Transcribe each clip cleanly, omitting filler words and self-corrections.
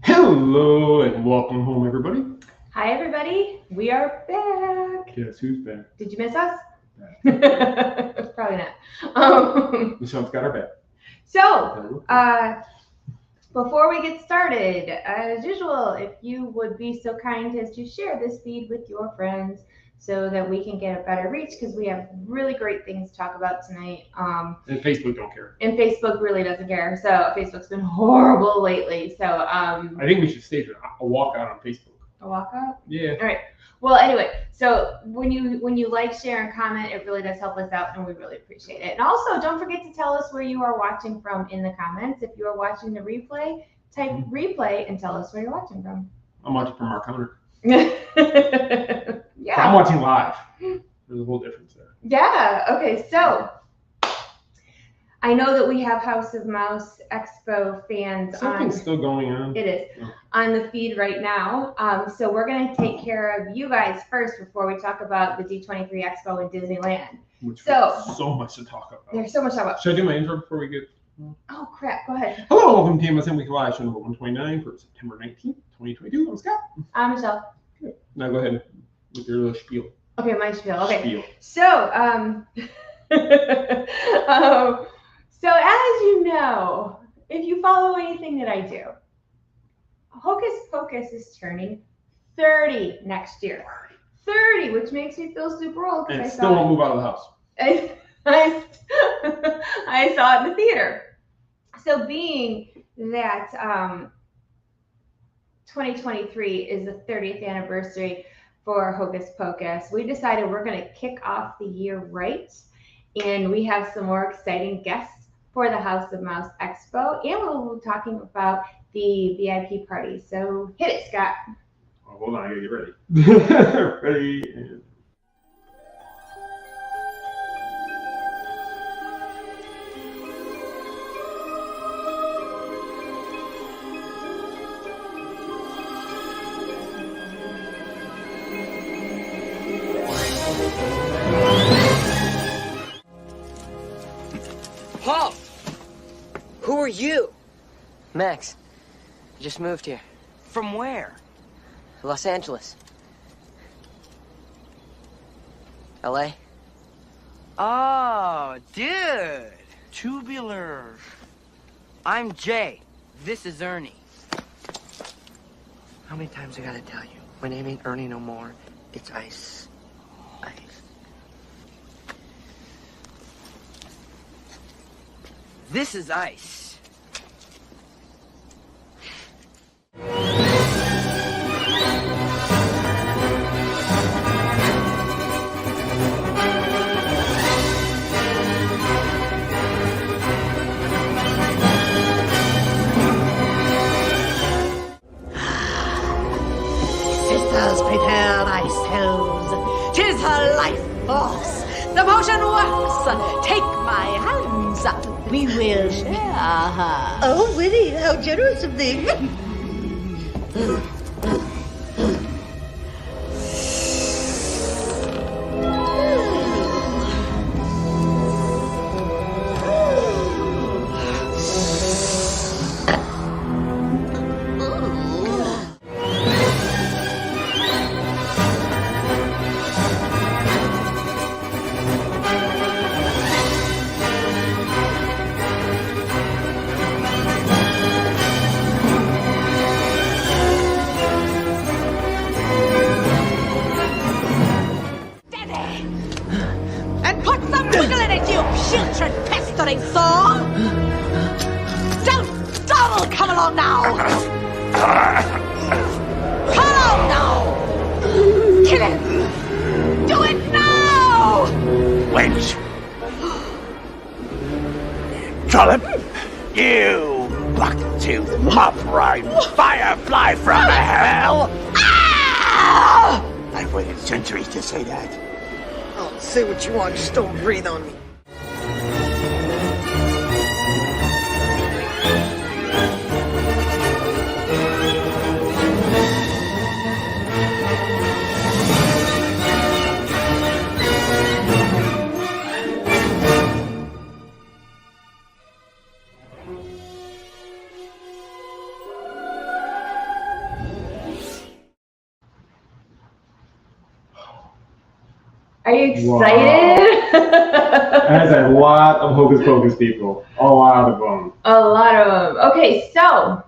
Hello and welcome home, everybody. Hi, everybody. We are back. Guess who's back? Did you miss us? Probably not. Michelle's got our back. So, before we get started, as usual, if you would be so kind as to share this feed with your friends so that we can get a better reach, because we have really great things to talk about tonight. And Facebook don't care. And Facebook really doesn't care. So Facebook's been horrible lately. So I think we should stage a walkout on Facebook. A walkout? Yeah. All right. Well, anyway, so when you like, share, and comment, it really does help us out, and we really appreciate it. And also, don't forget to tell us where you are watching from in the comments. If you are watching the replay, type replay and tell us where you're watching from. I'm watching from our counter. Yeah. I'm watching live. There's a whole difference there. Yeah. Okay. So I know that we have House of Mouse Expo fans. Something's still going on. It is on the feed right now. So we're going to take care of you guys first before we talk about the D23 Expo in Disneyland. So much to talk about. There's so much to talk about. Should I do my intro before we get? Oh crap! Go ahead. Hello, welcome to TMSM Week Live, show number 129 for September 19th, 2022. I'm Scott. I'm Michelle. Good. Now go ahead with your little spiel. Okay, my spiel. Okay. Spiel. So, so as you know, if you follow anything that I do, Hocus Pocus is turning 30 next year. 30, which makes me feel super old. And still won't move out of the house. I saw it in the theater. So being that 2023 is the 30th anniversary for Hocus Pocus, we decided we're going to kick off the year right. And we have some more exciting guests for the House of Mouse Expo. And we'll be talking about the VIP party. So hit it, Scott. Oh, hold on, I gotta get ready. Ready and... Paul! Who are you? Max, I just moved here. From where? Los Angeles. LA? Oh, dude. Tubular. I'm Jay. This is Ernie. How many times I gotta tell you? My name ain't Ernie no more. It's Ice. Ice. This is Ice. Sisters, prepare thyselves. 'Tis her life force. The potion works. Take my hands. We will share her. Oh, Winnie, how generous of thee. And put some wiggle in it, you putrid pestering saw! Don't double come along now! Come along now! Kill him! Do it now! Wench! Trollop! You buck-toothed, mop-rimed firefly from hell! Ah! I've waited centuries to say that. Oh, say what you want, just don't breathe on me. Are you excited? That's a lot of Hocus Pocus people. A lot of them. A lot of them. Okay, so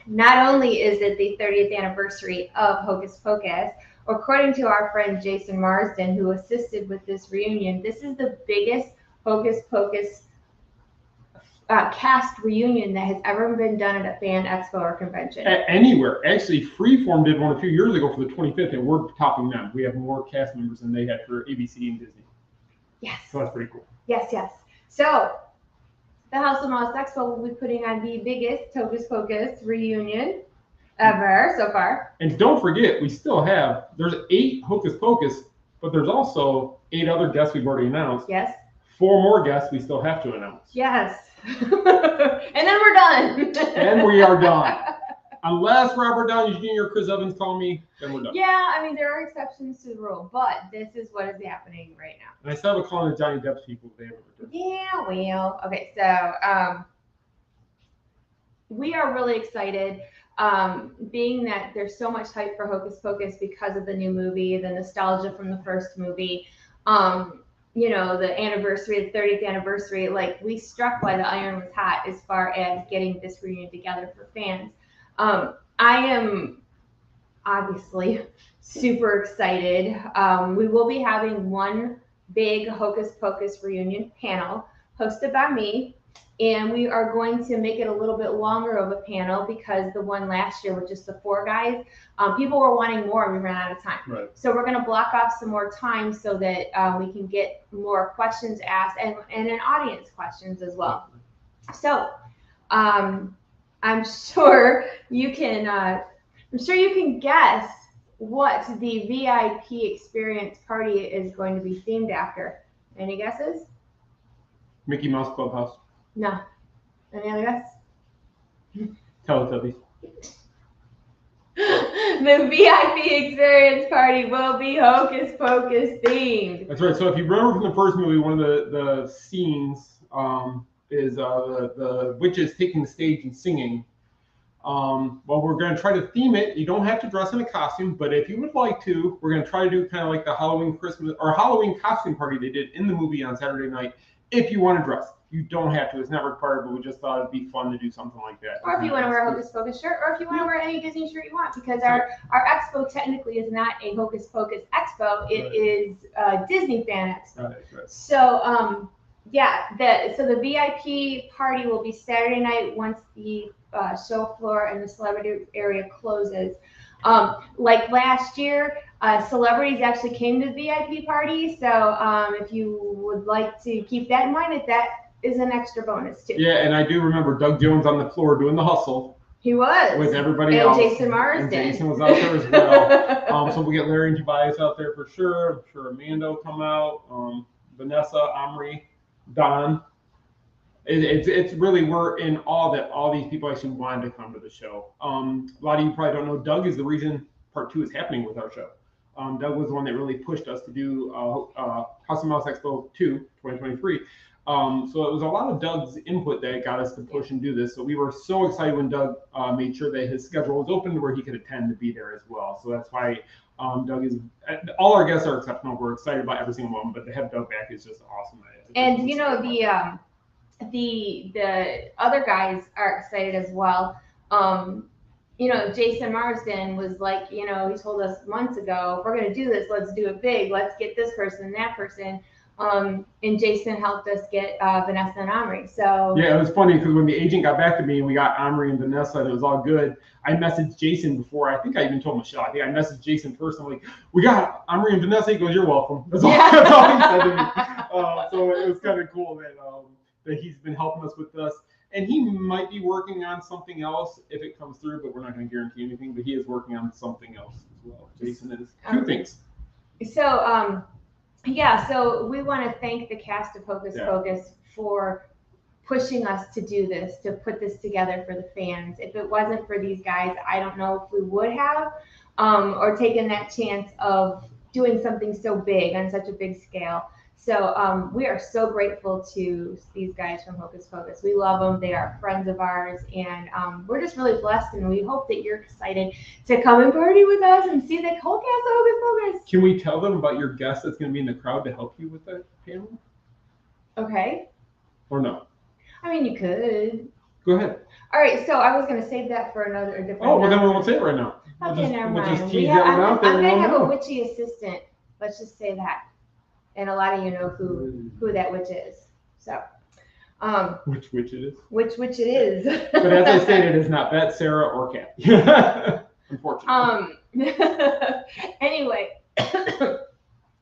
not only is it the 30th anniversary of Hocus Pocus, according to our friend Jason Marsden, who assisted with this reunion, this is the biggest Hocus Pocus cast reunion that has ever been done at a fan expo or convention. Anywhere. Actually, Freeform did one a few years ago for the 25th, and we're topping them. We have more cast members than they had for ABC and Disney. Yes. So that's pretty cool. Yes, yes. So the House of Mouse Expo will be putting on the biggest Hocus Pocus reunion ever so far. And don't forget, we still have, there's 8 Hocus Pocus, but there's also 8 other guests we've already announced. Yes. 4 more guests we still have to announce. Yes. And then we're done. And we are done. Unless Robert Downey Jr. or Chris Evans call me, then we're done. Yeah, I mean, there are exceptions to the rule, but this is what is happening right now. And I still have a calling the Johnny Depp's people. They haven't returned. Yeah, well, okay, so we are really excited, being that there's so much hype for Hocus Pocus because of the new movie, the nostalgia from the first movie, you know, the anniversary, the 30th anniversary, like we struck while the iron was hot as far as getting this reunion together for fans. I am obviously super excited. We will be having one big Hocus Pocus reunion panel hosted by me, and we are going to make it a little bit longer of a panel because the one last year with just the 4 guys, people were wanting more and we ran out of time. Right. So we're going to block off some more time so that we can get more questions asked and an audience questions as well. So I'm sure you can guess what the VIP experience party is going to be themed after. Any guesses? Mickey Mouse Clubhouse. No. Any other guess? Teletubbies. The VIP experience party will be Hocus Pocus themed. That's right. So if you remember from the first movie, one of the scenes is the witches taking the stage and singing. Well, we're going to try to theme it. You don't have to dress in a costume, but if you would like to, we're going to try to do kind of like the Halloween Christmas or Halloween costume party they did in the movie on Saturday night. If you want to dress, you don't have to. It's not required, but we just thought it'd be fun to do something like that. Or if you want to wear a Hocus Pocus shirt, or if you want to wear any Disney shirt you want, because our expo technically is not a Hocus Pocus expo. It is a Disney fan expo. Right. So yeah, the VIP party will be Saturday night once the show floor and the celebrity area closes. Like last year, celebrities actually came to the VIP party. So if you would like to keep that in mind, that is an extra bonus too. Yeah, and I do remember Doug Jones on the floor doing the hustle. He was. With everybody and else. Jason Marsden. And Jason was out there as well. So we'll get Larry and Tobias out there for sure. I'm sure Amanda will come out. Vanessa, Omri, Don. It's really, we're in awe that all these people actually wanted to come to the show. A lot of you probably don't know, Doug is the reason part 2 is happening with our show. Doug was the one that really pushed us to do House of Mouse Expo 2, 2023. So it was a lot of Doug's input that got us to push and do this. So we were so excited when Doug made sure that his schedule was open to where he could attend to be there as well. So that's why Doug is, all our guests are exceptional. We're excited about every single one, but to have Doug back is just awesome. And you know, the other guys are excited as well. You know, Jason Marsden was like, you know, he told us months ago, if we're going to do this, let's do it big. Let's get this person and that person. And Jason helped us get Vanessa and Omri. So yeah, it was funny because when the agent got back to me and we got Omri and Vanessa and it was all good, I messaged Jason before. I think I even told Michelle. I think I messaged Jason first. I'm like, we got Omri and Vanessa. He goes, you're welcome. That's all, that's all he said to me. So it was kind of cool that he's been helping us with this. And he might be working on something else if it comes through, but we're not going to guarantee anything. But he is working on something else as well. Jason is 2 things. So yeah, so we want to thank the cast of Hocus Pocus for pushing us to do this, to put this together for the fans. If it wasn't for these guys, I don't know if we would have, or taken that chance of doing something so big on such a big scale. So we are so grateful to these guys from Hocus Pocus. We love them. They are friends of ours, and we're just really blessed, and we hope that you're excited to come and party with us and see the whole cast of Hocus Pocus. Can we tell them about your guest that's going to be in the crowd to help you with that panel? Okay. Or no? I mean, you could. Go ahead. All right, so I was going to save that for a different. Oh, well, then we won't say it right now. Okay, never mind. We'll just tease that one out there. I'm and going to we'll have a know. witchy assistant. Let's just say that. And a lot of you know who that witch is. So, Which witch it is? which witch it is. But as I stated, it's not Beth, Sarah, or Kathy. Unfortunately. Anyway,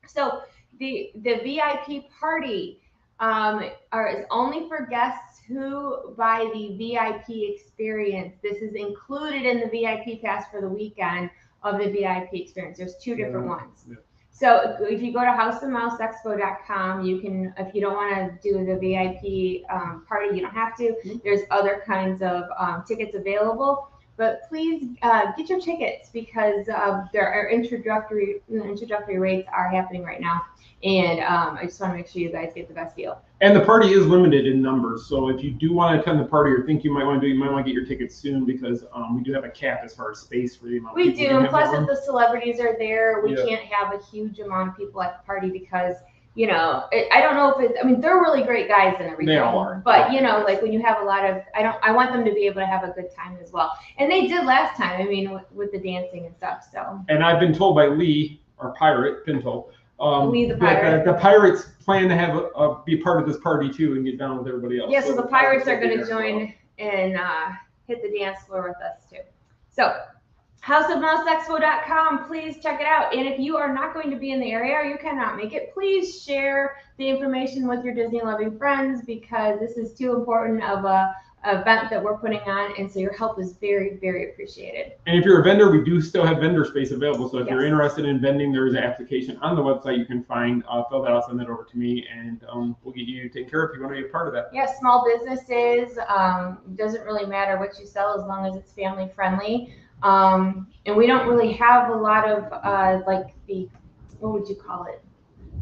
so the VIP party is only for guests who buy the VIP experience. This is included in the VIP pass for the weekend of the VIP experience. There's two different ones. Yeah. So if you go to houseofmouseexpo.com, you can, if you don't want to do the VIP party, you don't have to. There's other kinds of tickets available. But please get your tickets because there are introductory rates are happening right now. And I just want to make sure you guys get the best deal. And the party is limited in numbers. So if you do want to attend the party or think you might want to do it, you might want to get your tickets soon because we do have a cap as far as space for the amount of We people do. And have plus, that if room. the celebrities are there, we Yeah. can't have a huge amount of people at the party because, you know, I don't know if it's, I mean, they're really great guys and everything. They all are. But, you know, like when you have a lot of, I want them to be able to have a good time as well. And they did last time, I mean, with the dancing and stuff, so. And I've been told by Lee, our pirate, Pinto, Lee the that pirate. the pirates plan to have be part of this party too and get down with everybody else. Yeah, so the pirates are will be going to there as well. join and hit the dance floor with us too. So, houseofmouseexpo.com, please check it out. And if you are not going to be in the area or you cannot make it, please share the information with your Disney loving friends because this is too important of a event that we're putting on, and so your help is very, very appreciated. And if you're a vendor, we do still have vendor space available. So if you're Yes. interested in vending, there is an application on the website you can find. Fill that out, send that over to me, and we'll get you taken care of if you want to be a part of that. Yeah, small businesses, doesn't really matter what you sell as long as it's family friendly. And we don't really have a lot of like the, what would you call it?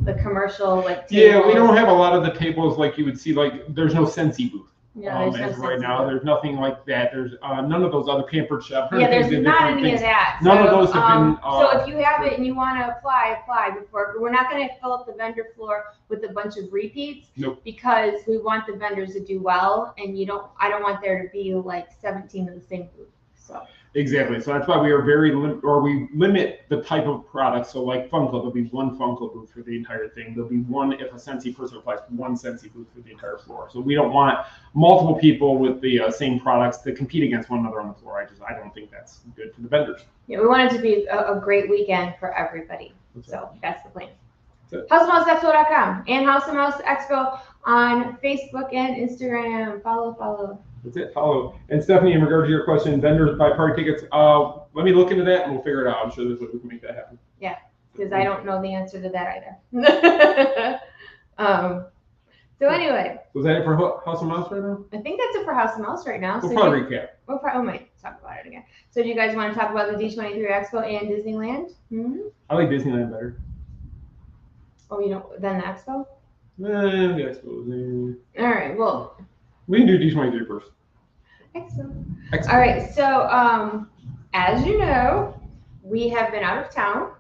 The commercial like tables. Yeah, we don't have a lot of the tables like you would see. Like there's no Scentsy booth. Yeah, there's no as right Scentsy now, booth. there's nothing like that. There's none of those other Pampered Chef. Yeah, there's things, not different any things. of that. None of So, those have been. so if you have it and you want to apply before. We're not going to fill up the vendor floor with a bunch of repeats. Nope. Because we want the vendors to do well, and I don't want there to be like 17 of the same booth. So. Exactly. So that's why we are we limit the type of product. So like Funko, there'll be one Funko booth for the entire thing. There'll be one, if a Scentsy person applies, one Scentsy booth for the entire floor. So we don't want multiple people with the same products to compete against one another on the floor. I don't think that's good for the vendors. Yeah, we want it to be a great weekend for everybody. So that's the plan. That's it. HouseOfMouseExpo.com and House of Mouse Expo on Facebook and Instagram. Follow. That's it. Follow. And Stephanie, in regards to your question, vendors buy party tickets. Let me look into that and we'll figure it out. I'm sure there's a way we can make that happen. Yeah, because I don't know the answer to that either. So anyway, Was that it for House of Mouse right now? I think that's it for House of Mouse right now. We'll So probably recap. we'll probably might talk about it again. So do you guys want to talk about the D23 Expo and Disneyland? I like Disneyland better. Oh, you don't than the Expo? The Expo. All right. Well, We can do D23 first. excellent. Excellent. All right. So as you know, we have been out of town.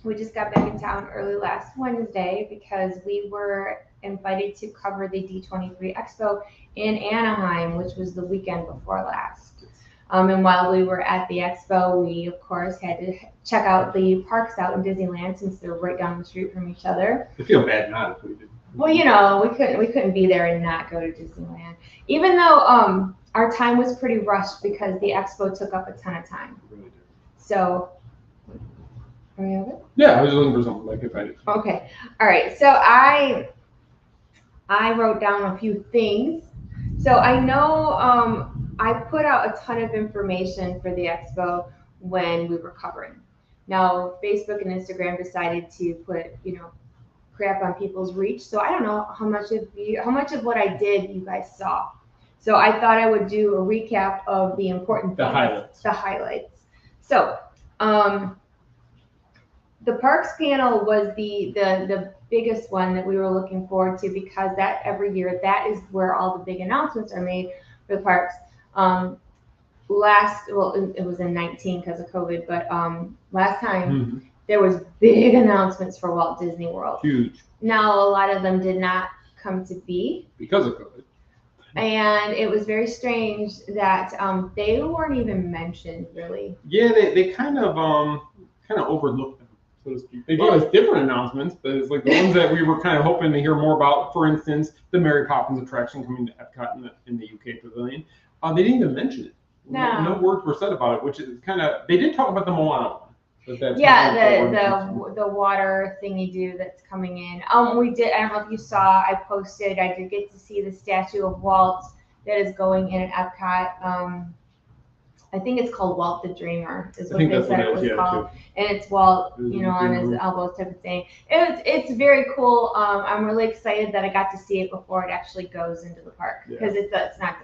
We just got back in town early last Wednesday because we were invited to cover the D23 Expo in Anaheim, which was the weekend before last. And while we were at the expo, we of course had to check out the parks out in Disneyland since they're right down the street from each other. I feel bad not if we did. Well, you know, we couldn't be there and not go to Disneyland, even though our time was pretty rushed because the expo took up a ton of time. Really did. So, are we over? Yeah, I was just looking for something like if I did. Okay. All right. So I wrote down a few things. So I know I put out a ton of information for the expo when we were covering. Now Facebook and Instagram decided to put, crap on people's reach. So I don't know how much of what I did you guys saw. So I thought I would do a recap of the important The things, highlights. the highlights. So the parks panel was the biggest one that we were looking forward to, because that every year, that is where all the big announcements are made for the parks. It was in 19 because of COVID, but last time there was big announcements for Walt Disney World. Huge. Now a lot of them did not come to be because of COVID. And it was very strange that they weren't even mentioned, really. Yeah, they kind of overlooked them, so to speak. They gave us different announcements, but it's like the ones that we were kind of hoping to hear more about. For instance, the Mary Poppins attraction coming to Epcot in the UK Pavilion. They didn't even mention it. No words were said about it, which is kind of. They did talk about the Moana one. The water thingy do that's coming in. We did. I don't know if you saw. I posted. I did get to see the statue of Walt that is going in at Epcot. I think it's called Walt the Dreamer. Is what they said it was called, and it's Walt, on his elbows type of thing. It's very cool. I'm really excited that I got to see it before it actually goes into the park, because it's not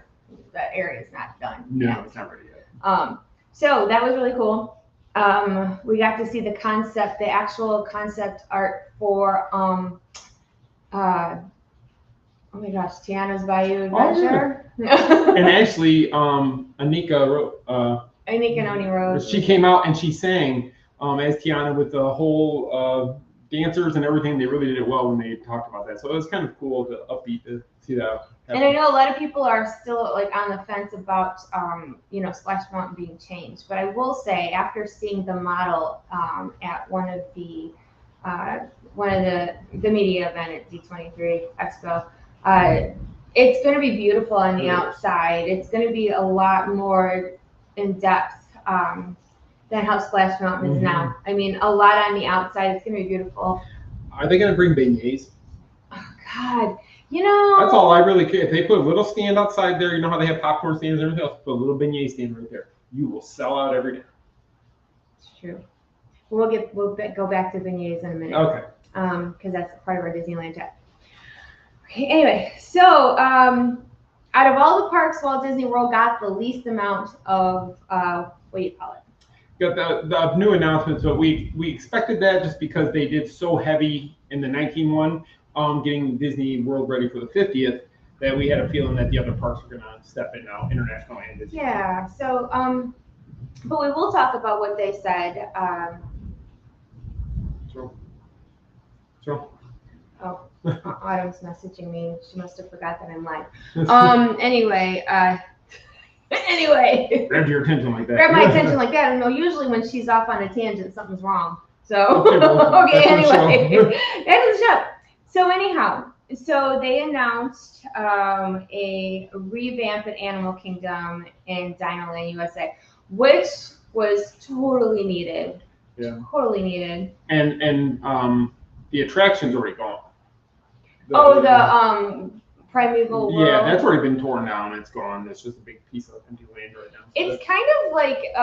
the area is not done. No, it's not ready yet. So that was really cool. We got to see the actual concept art for, oh my gosh, Tiana's Bayou Adventure. And actually, Anika Noni Rose. She came out and she sang as Tiana with the whole dancers and everything. They really did it well when they talked about that. So it was kind of cool to upbeat to see that. And I know a lot of people are still like on the fence about, Splash Mountain being changed. But I will say, after seeing the model at one of the media event at D23 Expo, it's going to be beautiful on the outside. It's going to be a lot more in depth than how Splash Mountain is now. I mean, a lot on the outside. It's going to be beautiful. Are they going to bring beignets? Oh God. That's all I really care. If they put a little stand outside there, you know how they have popcorn stands and everything else, put a little beignet stand right there. You will sell out every day. It's true. We'll go back to beignets in a minute. Okay. Because that's part of our Disneyland chat. Okay. Anyway, so out of all the parks, Walt Disney World got the least amount of what do you call it? Got the new announcements, but we expected that just because they did so heavy in the 19 one. Getting Disney World ready for the 50th, that we had a feeling that the other parks were going to step in now, international and Disney. Yeah. So, but we will talk about what they said. Sure. Oh, Autumn's messaging me. She must have forgot that I'm live. Anyway. Grab your attention like that. Grab my attention like that. I don't know. Usually when she's off on a tangent, something's wrong. So, okay, anyway. That's the show. So anyhow, they announced a revamp at Animal Kingdom in Dinoland USA, which was totally needed. Yeah. Totally needed. And the attraction's already gone. The Primeval World. Yeah, that's already been torn down. It's gone. It's just a big piece of empty land right now. It's kind of like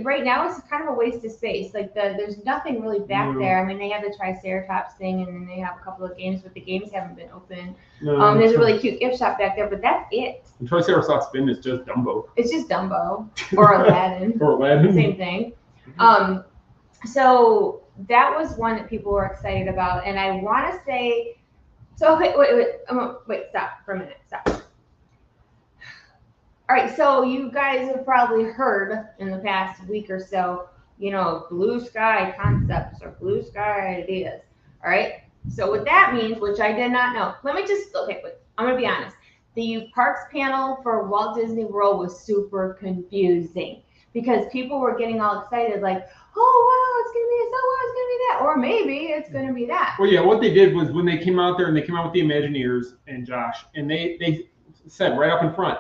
right now it's kind of a waste of space. Like there's nothing really back there. I mean, they have the Triceratops thing, and then they have a couple of games, but the games haven't been open. There's a really cute gift shop back there, but that's it. The Triceratops spin is just Dumbo. It's just Dumbo or Aladdin. Or Aladdin. Same thing. So that was one that people were excited about, and I want to say. So wait, stop for a minute. Stop. All right, so you guys have probably heard in the past week or so, blue sky concepts or blue sky ideas. All right, so what that means, which I did not know. I'm gonna be honest. The parks panel for Walt Disney World was super confusing because people were getting all excited, like, oh wow, it's gonna be this, oh wow, it's gonna be that, or maybe it's gonna be that. Well, yeah, what they did was when they came out there and they came out with the Imagineers and Josh, and they said right up in front,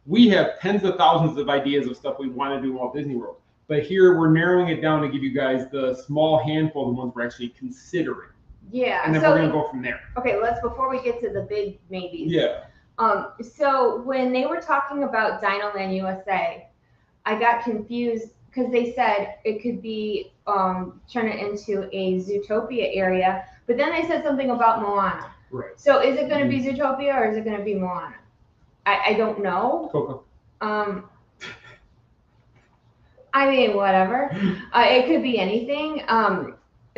we have tens of thousands of ideas of stuff we want to do in Walt Disney World. But here we're narrowing it down to give you guys the small handful of the ones we're actually considering. Yeah. And then we're going to go from there. Okay, before we get to the big maybes. Yeah. So when they were talking about Dinoland USA, I got confused because they said it could be turn it into a Zootopia area, but then they said something about Moana. Right. So is it going to be Zootopia or is it going to be Moana? I don't know. Coco. I mean, whatever. It could be anything.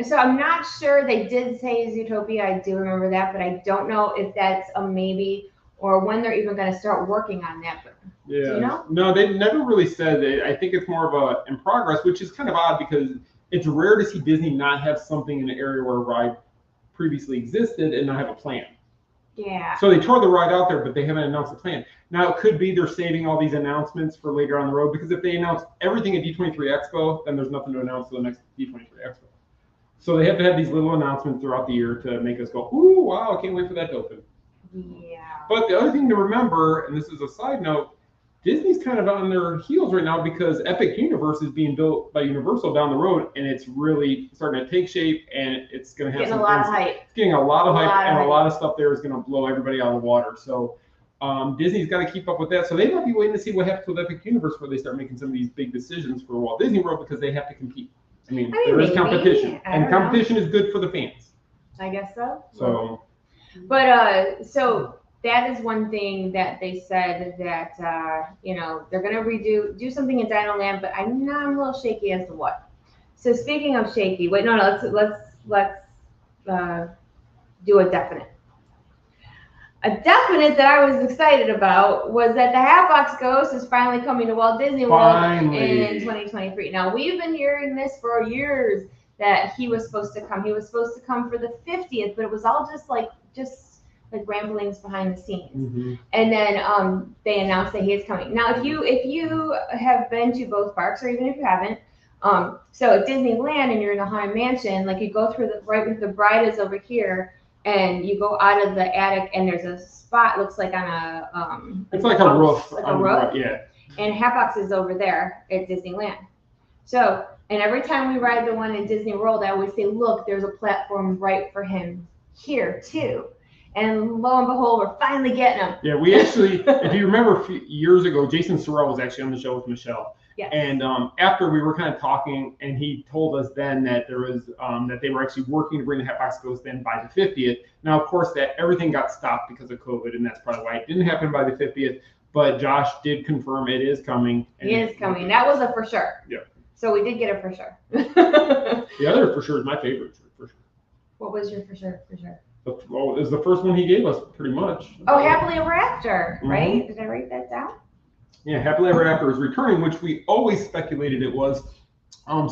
So I'm not sure. They did say Zootopia. I do remember that, but I don't know if that's a maybe or when they're even going to start working on that. But Yeah. do you know? No, they never really said it. I think it's more of a in progress, which is kind of odd because it's rare to see Disney not have something in an area where a ride previously existed and not have a plan. Yeah. So they tore the ride out there, but they haven't announced a plan. Now, it could be they're saving all these announcements for later on the road, because if they announce everything at D23 Expo, then there's nothing to announce to the next D23 Expo. So they have to have these little announcements throughout the year to make us go, ooh, wow, I can't wait for that to open. Yeah. But the other thing to remember, and this is a side note, Disney's kind of on their heels right now because Epic Universe is being built by Universal down the road, and it's really starting to take shape, and it's going to have Getting a lot of hype. It's getting a lot of hype, and hype. a lot of stuff there is going to blow everybody out of the water. So Disney's got to keep up with that. So they might be waiting to see what happens with Epic Universe before they start making some of these big decisions for Walt Disney World, because they have to compete. I mean there is maybe. competition, I and don't know. competition is good for the fans. I guess so. So, But so that is one thing that they said that you know, they're gonna do something in Dinoland, but I'm a little shaky as to what. So speaking of shaky, wait, no, let's do a definite. A definite that I was excited about was that the Hatbox Ghost is finally coming to Walt Disney World Finally. in 2023. Now, we've been hearing this for years that he was supposed to come. He was supposed to come for the 50th, but it was all just like ramblings behind the scenes. mm-hmm. And then they announced that he is coming. Now, if you have been to both parks, or even if you haven't, so at Disneyland and you're in the Haunted Mansion, like you go through right with the bride is over here, and you go out of the attic, and there's a spot, looks like on a It's like a roof. like a roof. Yeah. And Hatbox is over there at Disneyland. So, and every time we ride the one in Disney World, I always say, look, there's a platform right for him here too. And lo and behold, we're finally getting him. Yeah, we actually, if you remember a few years ago, Jason Sorrell was actually on the show with Michelle. Yes. And after we were kind of talking, and he told us then that there was that they were actually working to bring the Hatbox Ghost in by the 50th. Now, of course, that everything got stopped because of COVID, and that's probably why it didn't happen by the 50th. But Josh did confirm it is coming. It is coming. That was a for sure. Yeah. So we did get it for sure. The other for sure is my favorite for sure. What was your for sure? For sure. Well, it was the first one he gave us, pretty much. Oh, Happily Ever After, Mm-hmm. right? Did I write that down? Yeah, Happily Ever After is returning, which we always speculated it was,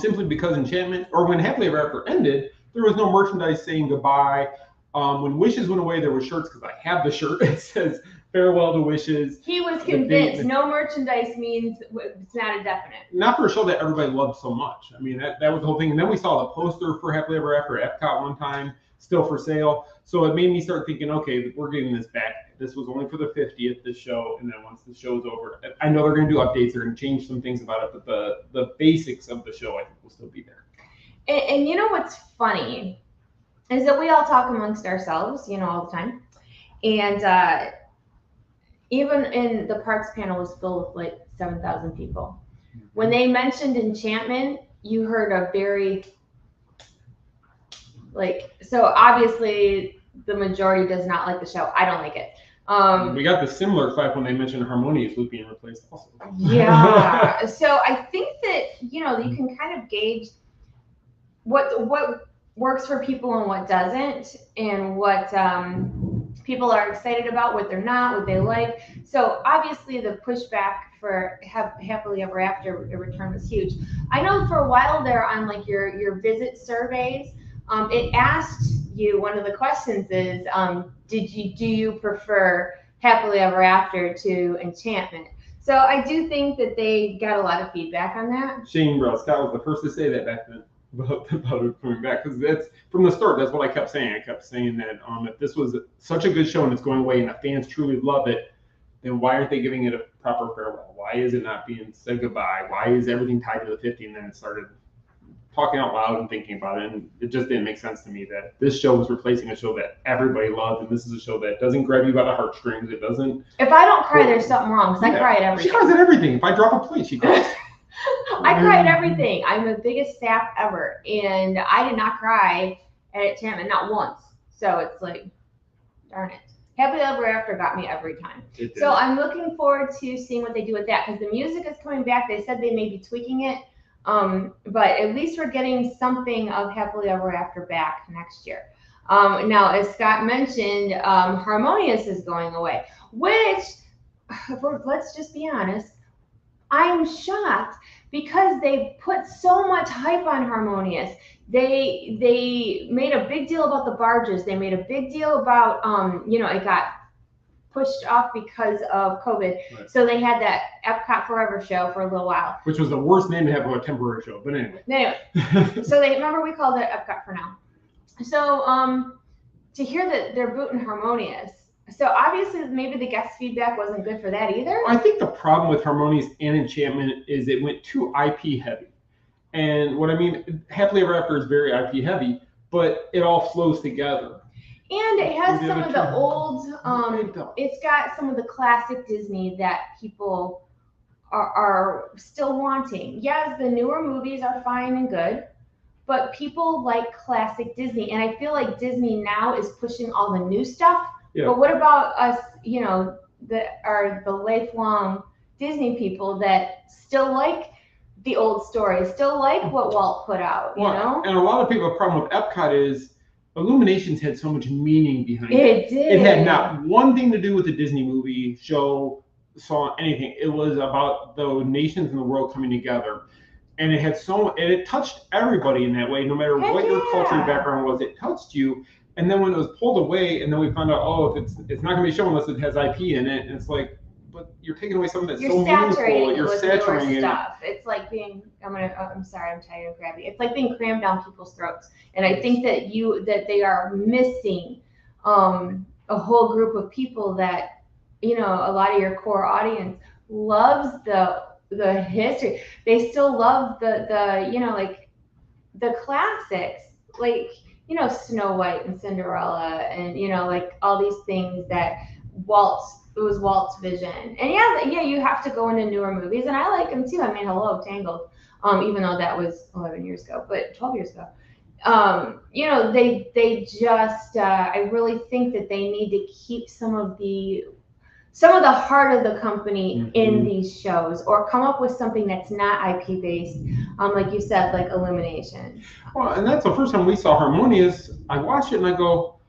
simply because Enchantment, or when Happily Ever After ended, there was no merchandise saying goodbye. When Wishes went away, there were shirts, because I have the shirt. It says farewell to Wishes. He was convinced no merchandise means it's not a definite. Not for a show that everybody loved so much. I mean, that was the whole thing. And then we saw the poster for Happily Ever After at Epcot one time, still for sale. So it made me start thinking, okay, we're getting this back. This was only for the 50th, this show, and then once the show's over, I know they're going to do updates. They're going to change some things about it, but the basics of the show, I think, will still be there. And you know what's funny is that we all talk amongst ourselves, you know, all the time. And even in the parks panel was filled with like 7,000 people. When they mentioned Enchantment, you heard a very, so obviously the majority does not like the show. I don't like it. We got the similar clap when they mentioned Harmonious was being replaced also. Yeah. So I think that, you know, you can kind of gauge what works for people and what doesn't, and what people are excited about, what they're not, what they like. So obviously the pushback for Happily Ever After return was huge. I know for a while there on like your visit surveys, it asked you, one of the questions is, do you prefer Happily Ever After to Enchantment? So I do think that they got a lot of feedback on that. Shane Scott was the first to say that back then about it coming back, because that's from the start. That's what I kept saying. I kept saying that if this was such a good show and it's going away and the fans truly love it, then why aren't they giving it a proper farewell? Why is it not being said goodbye? Why is everything tied to the 50? And then it started talking out loud and thinking about it, and it just didn't make sense to me that this show was replacing a show that everybody loved, and this is a show that doesn't grab you by the heartstrings. It doesn't. If I don't cry, there's something wrong, because I cry at everything. She cries at everything. If I drop a plate, she cries. I cry at everything. I'm the biggest sap ever, and I did not cry at Enchantment, not once. So it's like, darn it. Happily Ever After got me every time. So I'm looking forward to seeing what they do with that, because the music is coming back. They said they may be tweaking it. But at least we're getting something of Happily Ever After back next year. Now, as Scott mentioned, Harmonious is going away, which, let's just be honest, I'm shocked because they put so much hype on Harmonious. They made a big deal about the barges. They made a big deal about, it got pushed off because of COVID. Right. So they had that Epcot Forever show for a little while. Which was the worst name to have for a temporary show, but anyway. So remember we called it Epcot for now. So to hear that they're booting Harmonious, so obviously maybe the guest feedback wasn't good for that either. I think the problem with Harmonious and Enchantment is it went too IP heavy. And what I mean, Happily Ever After is very IP heavy, but it all flows together. And it has some of the old, it's got some of the classic Disney that people are still wanting. Yes, the newer movies are fine and good, but people like classic Disney. And I feel like Disney now is pushing all the new stuff. Yeah. But what about us, that are the lifelong Disney people that still like the old stories, still like what Walt put out, you know? And a lot of people have a problem with Epcot is Illuminations had so much meaning behind it. It did. It had not one thing to do with the Disney movie, show, song, anything. It was about the nations in the world coming together. And it had it touched everybody in that way, no matter what your cultural background was, it touched you. And then when it was pulled away, and then we found out, it's not going to be shown unless it has IP in it. And it's like, but you're taking away something that's so meaningful. You're saturating stuff. It's like being, I'm sorry, I'm tired and crabby. It's like being crammed down people's throats. And I think that they are missing a whole group of people that, a lot of your core audience loves the history. They still love the the classics, like, Snow White and Cinderella and, like all these things that it was Walt's vision. And yeah, you have to go into newer movies, and I like them too. I mean, hello, Tangled, even though that was 11 years ago, but 12 years ago. They just, I really think that they need to keep some of the heart of the company in these shows, or come up with something that's not IP based, like you said, like Illumination. Well, and that's the first time we saw Harmonious. I watched it and I go,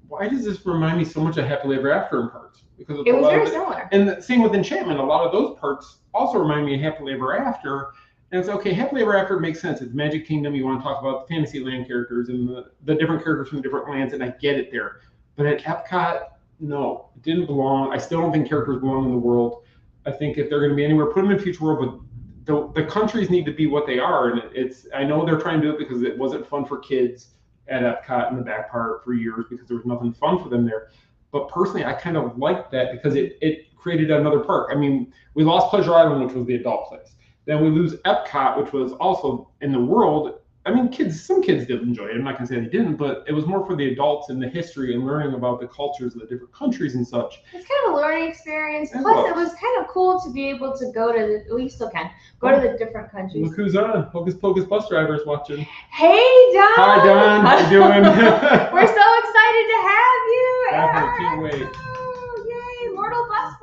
why does this remind me so much of Happily Ever After in parts? Because it was very similar. And the same with Enchantment. A lot of those parts also remind me of Happily Ever After. And it's okay, Happily Ever After makes sense. It's Magic Kingdom. You want to talk about the Fantasyland characters and the different characters from different lands, and I get it there. But at Epcot, no, it didn't belong. I still don't think characters belong in the world. I think if they're going to be anywhere, put them in Future World, but the countries need to be what they are. And I know they're trying to do it because it wasn't fun for kids at Epcot in the back part for years because there was nothing fun for them there. But personally, I kind of liked that because it created another park. I mean, we lost Pleasure Island, which was the adult place. Then we lose Epcot, which was also in the world. I mean, some kids did enjoy it. I'm not going to say they didn't, but it was more for the adults and the history and learning about the cultures of the different countries and such. It's kind of a learning experience. Plus, it was kind of cool to be able to go to you still can go to the different countries. Look who's on. Hocus Pocus bus drivers watching. Hey, Don. Hi, Don. How you doing? We're so excited to have you. Definitely can't wait. Yay, Mortal Bus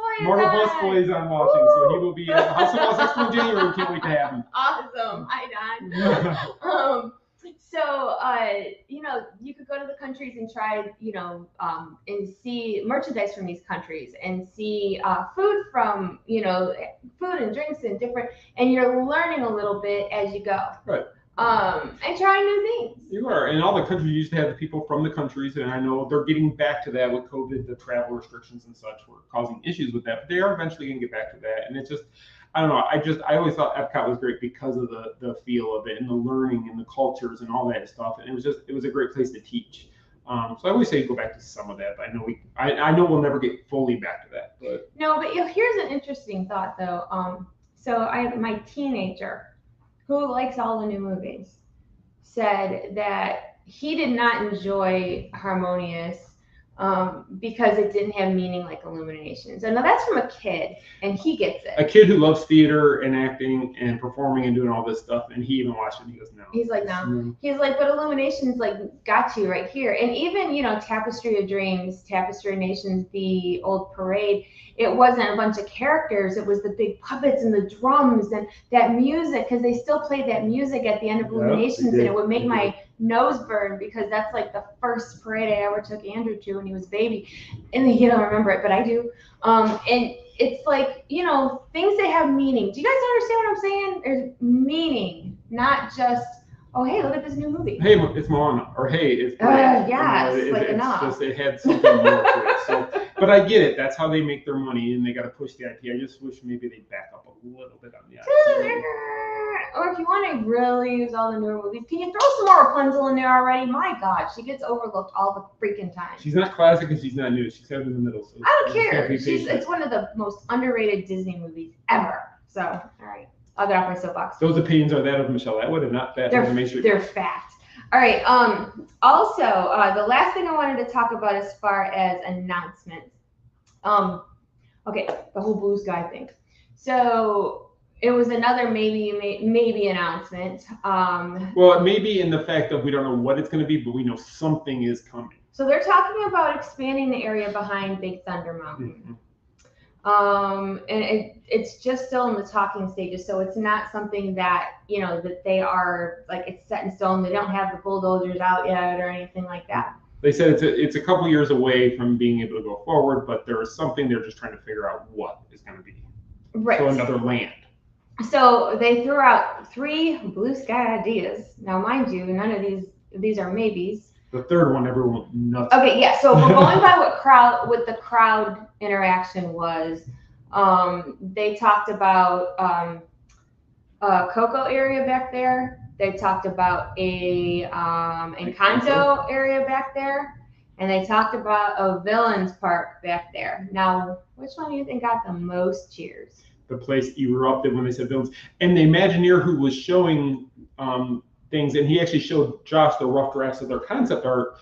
Boy is on watching, so he will be at House of Mouse Expo in January. Can't wait to have him. Awesome. Hi, Don. So, you could go to the countries and try, and see merchandise from these countries and see food from, food and drinks and different, and you're learning a little bit as you go. Right. And trying new things. You are. And all the countries used to have the people from the countries, and I know they're getting back to that with COVID, the travel restrictions and such were causing issues with that, but they are eventually going to get back to that. And it's just, I don't know. I always thought Epcot was great because of the feel of it and the learning and the cultures and all that stuff. And it was a great place to teach. So I always say go back to some of that. But I know we'll never get fully back to that. But no, but here's an interesting thought though. So my teenager, who likes all the new movies, said that he did not enjoy Harmonious because it didn't have meaning like Illuminations. And now that's from a kid, and he gets it. A kid who loves theater and acting and performing and doing all this stuff, and he even watched it and he goes, no. He's like, no. He's like, but Illuminations like got you right here. And even, you know, Tapestry of Dreams, Tapestry Nations, the old parade, it wasn't a bunch of characters. It was the big puppets and the drums and that music, because they still played that music at the end of Illuminations, and it would make my nose burn, because that's like the first parade I ever took Andrew to when he was a baby. And he don't remember it, but I do. And it's like, you know, things that have meaning. Do you guys understand what I'm saying? There's meaning, not just, oh, hey, look at this new movie. Hey, it's Moana, or hey, it's great. Yes, like enough. Just, it had something more to it. So, but I get it. That's how they make their money, and they got to push the IP. I just wish maybe they'd back up a little bit on the IP. Or if you want to really use all the newer movies, can you throw some more Rapunzel in there already? My God, she gets overlooked all the freaking time. She's not classic and she's not new. She's kind of in the middle. So I don't care. It's one of the most underrated Disney movies ever. So, all right, I'll get off my soapbox. Those opinions are that of Michelle Atwood and not that of the Main Street. They're fact. All right. Also, the last thing I wanted to talk about as far as announcements. Okay, the whole blue sky thing. So it was another maybe announcement. Well, it may be in the fact that we don't know what it's going to be, but we know something is coming. So they're talking about expanding the area behind Big Thunder Mountain. And it's just still in the talking stages, so it's not something that, you know, that they are like it's set in stone. They don't have the bulldozers out yet or anything like that. They said it's a couple years away from being able to go forward, but there is something they're just trying to figure out what is going to be. Right. So another land. So they threw out 3 blue sky ideas. Now, mind you, none of these are maybes. The third one, everyone went nuts. Okay, yeah. So we're going by what the crowd interaction was. They talked about Coco area back there. They talked about a Encanto area back there, and they talked about a Villains Park back there. Now, which one do you think got the most cheers? The place erupted when they said villains. And the Imagineer who was showing things, and he actually showed Josh the rough drafts of their concept art,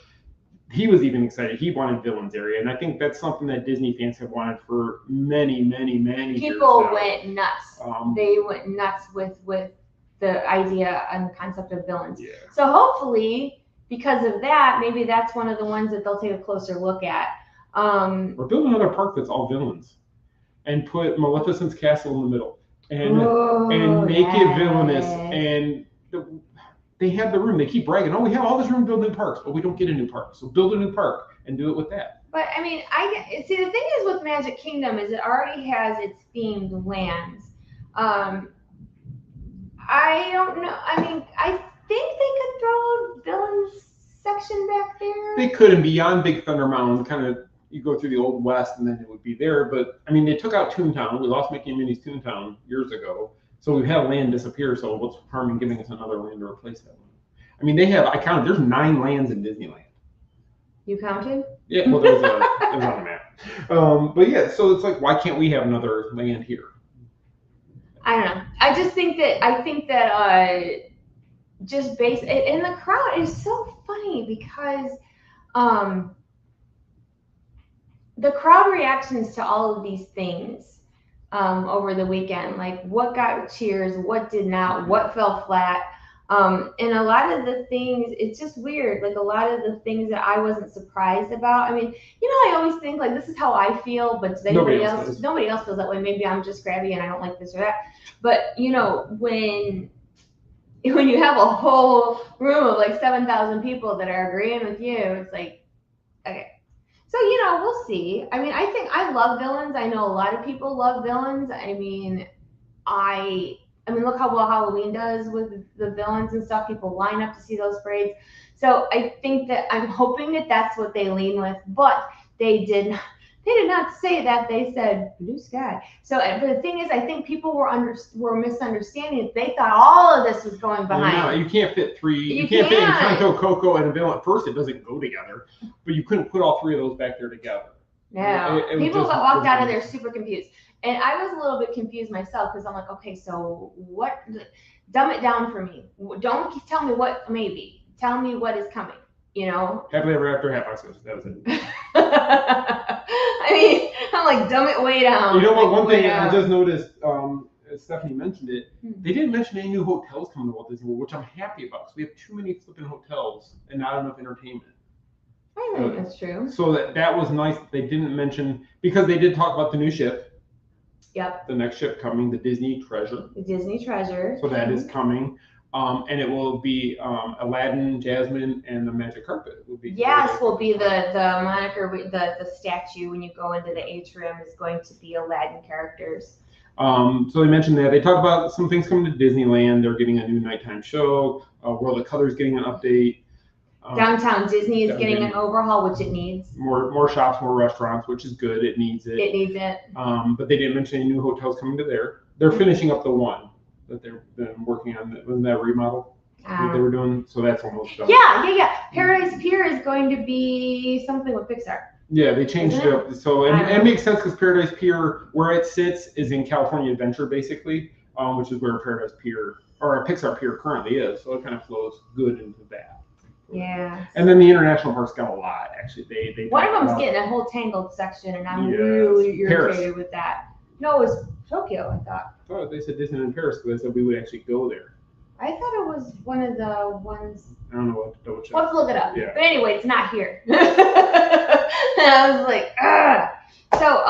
he was even excited. He wanted villains area. And I think that's something that Disney fans have wanted for many years. People went nuts. They went nuts with the idea and the concept of villains. Yeah. So hopefully, because of that, maybe that's one of the ones that they'll take a closer look at. Or build another park that's all villains. And put Maleficent's castle in the middle, and make it villainous. And they have the room. They keep bragging, "Oh, we have all this room to build new parks, but we don't get a new park. So build a new park and do it with that." But I mean, see the thing is with Magic Kingdom is it already has its themed lands. I don't know. I mean, I think they could throw a villains section back there. They could, and beyond Big Thunder Mountain, kind of. You go through the Old West and then it would be there. But I mean, they took out Toontown. We lost Mickey and Minnie's Toontown years ago. So we've had land disappear. So what's harm in giving us another land to replace that one? I mean, I counted, there's 9 lands in Disneyland. You counted? Yeah, well, it was on the map. But yeah, so it's like, why can't we have another land here? I don't know. I think that just based, and the crowd is so funny because, the crowd reactions to all of these things over the weekend, like what got cheers, what did not, what fell flat. And a lot of the things, it's just weird. Like a lot of the things that I wasn't surprised about. I mean, you know, I always think like this is how I feel, but nobody else feels that way. Maybe I'm just crabby and I don't like this or that. But you know, when you have a whole room of like 7,000 people that are agreeing with you, it's like, okay. So, you know, we'll see. I mean, I love villains. I know a lot of people love villains. I mean, look how well Halloween does with the villains and stuff. People line up to see those parades. So I think that I'm hoping that that's what they lean with, but they did not say that. They said blue sky. So, but the thing is, I think people were misunderstanding. They thought all of this was going behind. No, you can't fit 3. You can't fit Encanto, Coco, and a villain. At first, it doesn't go together, but you couldn't put all 3 of those back there together. No, people walked out of there super confused. And I was a little bit confused myself because I'm like, okay, so what? Dumb it down for me. Don't tell me what maybe. Tell me what is coming, you know? Happily ever after, half hours. That was it. I mean, I'm like, dumb it way down. You know what? Like, One way thing I down. just noticed, as Stephanie mentioned it, they didn't mention any new hotels coming to Walt Disney World, which I'm happy about. So we have too many flipping hotels and not enough entertainment. I think that's true. So that was nice that they didn't mention, because they did talk about the new ship. Yep. The next ship coming, the Disney Treasure. The Disney Treasure. So that is coming. And it will be Aladdin, Jasmine, and the Magic Carpet. Will be will be the moniker, the statue when you go into the atrium is going to be Aladdin characters. So they mentioned that. They talked about some things coming to Disneyland. They're getting a new nighttime show. World of Color is getting an update. Downtown Disney is getting an overhaul, which it needs. More shops, more restaurants, which is good. It needs it. It needs it. But they didn't mention any new hotels coming to there. They're finishing up the one that they've been working on. Wasn't that remodel that they were doing? So that's almost done. Yeah. Paradise Pier is going to be something with Pixar. Yeah, they changed it up. So and it makes sense because Paradise Pier, where it sits, is in California Adventure, basically, which is where Paradise Pier or Pixar Pier currently is. So it kind of flows good into that. Yeah. And then the international parks got a lot, actually. They one of them's getting a whole Tangled section, and I'm really irritated Paris. with that. No, it was Tokyo, I thought. Oh, they said Disneyland in Paris because they said we would actually go there. I thought it was one of the ones. I don't know what to double check. We'll have to look it up. Yeah. But anyway, it's not here. And I was like, ugh. So,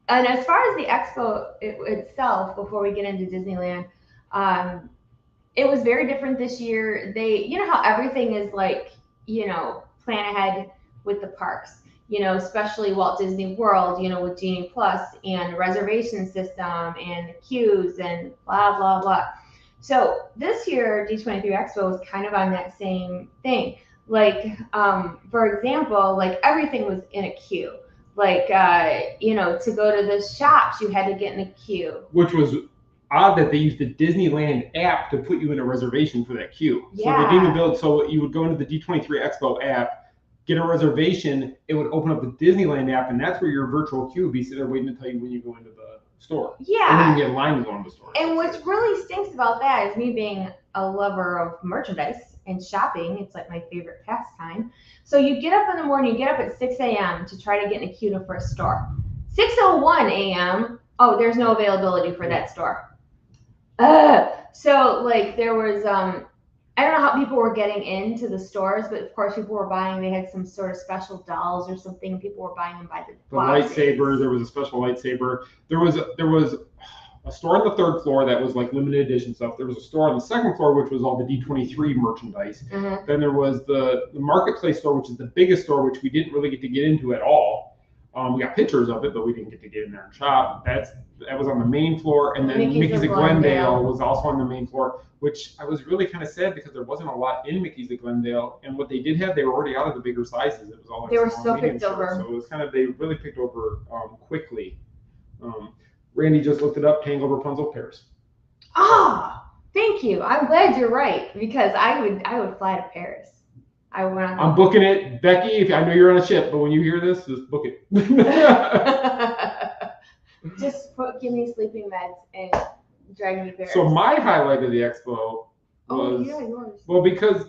and as far as the expo itself, before we get into Disneyland, it was very different this year. You know how everything is like, plan ahead with the parks, especially Walt Disney World, with Genie Plus and reservation system and queues and blah, blah, blah. So this year, D23 Expo was kind of on that same thing. Like, for example, like everything was in a queue. Like, to go to the shops, you had to get in a queue. Which was odd that they used the Disneyland app to put you in a reservation for that queue. Yeah. So they didn't build, so you would go into the D23 Expo app, get a reservation, it would open up the Disneyland app, and that's where your virtual queue would be sitting there waiting to tell you when you go into the store. Yeah. And then you get in line to go into the store. And what really stinks about that is me being a lover of merchandise and shopping. It's like my favorite pastime. So you get up in the morning, you get up at 6 a.m. to try to get in a queue for a store. 6:01 a.m., oh, there's no availability for that store. So like there was, I don't know how people were getting into the stores, but of course people were buying, they had some sort of special dolls or something. People were buying them by the boxes. Lightsaber, there was a special lightsaber. There was a store on the third floor that was like limited edition stuff. There was a store on the second floor, which was all the D23 merchandise. Mm-hmm. Then there was the marketplace store, which is the biggest store, which we didn't really get to get into at all. We got pictures of it, but we didn't get to get in there and shop. That was on the main floor, and then Mickey's of Glendale was also on the main floor, which I was really kind of sad because there wasn't a lot in Mickey's of Glendale, and what they did have, they were already out of the bigger sizes. It was all like they were small, so medium picked stores. over. So it was kind of, they really picked over quickly. Randy just looked it up. Tangled Rapunzel Paris. Oh, thank you. I'm glad you're right because I would fly to Paris. I'm booking it, Becky. If I know you're on a ship, but when you hear this, just book it. Just give me sleeping meds and drag me to Paris. So my highlight of the expo was yours. Well, because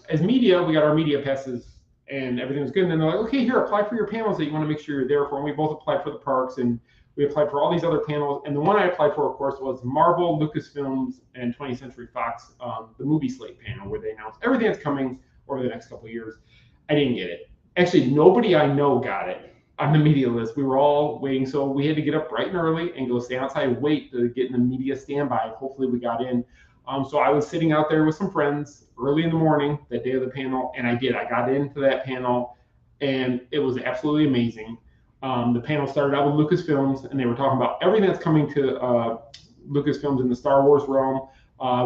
as media, we got our media passes and everything was good. And then they're like, okay, here, apply for your panels that you want to make sure you're there for. And we both applied for the parks and we applied for all these other panels. And the one I applied for, of course, was Marvel, Lucasfilms, and 20th Century Fox, the movie slate panel, where they announced everything that's coming over the next couple of years. I didn't get it. Actually, nobody I know got it on the media list. We were all waiting. So we had to get up bright and early and go stand outside and wait to get in the media standby. Hopefully we got in. So I was sitting out there with some friends early in the morning, that day of the panel, and I did. I got into that panel, and it was absolutely amazing. The panel started out with Lucasfilms, and they were talking about everything that's coming to Lucasfilms in the Star Wars realm.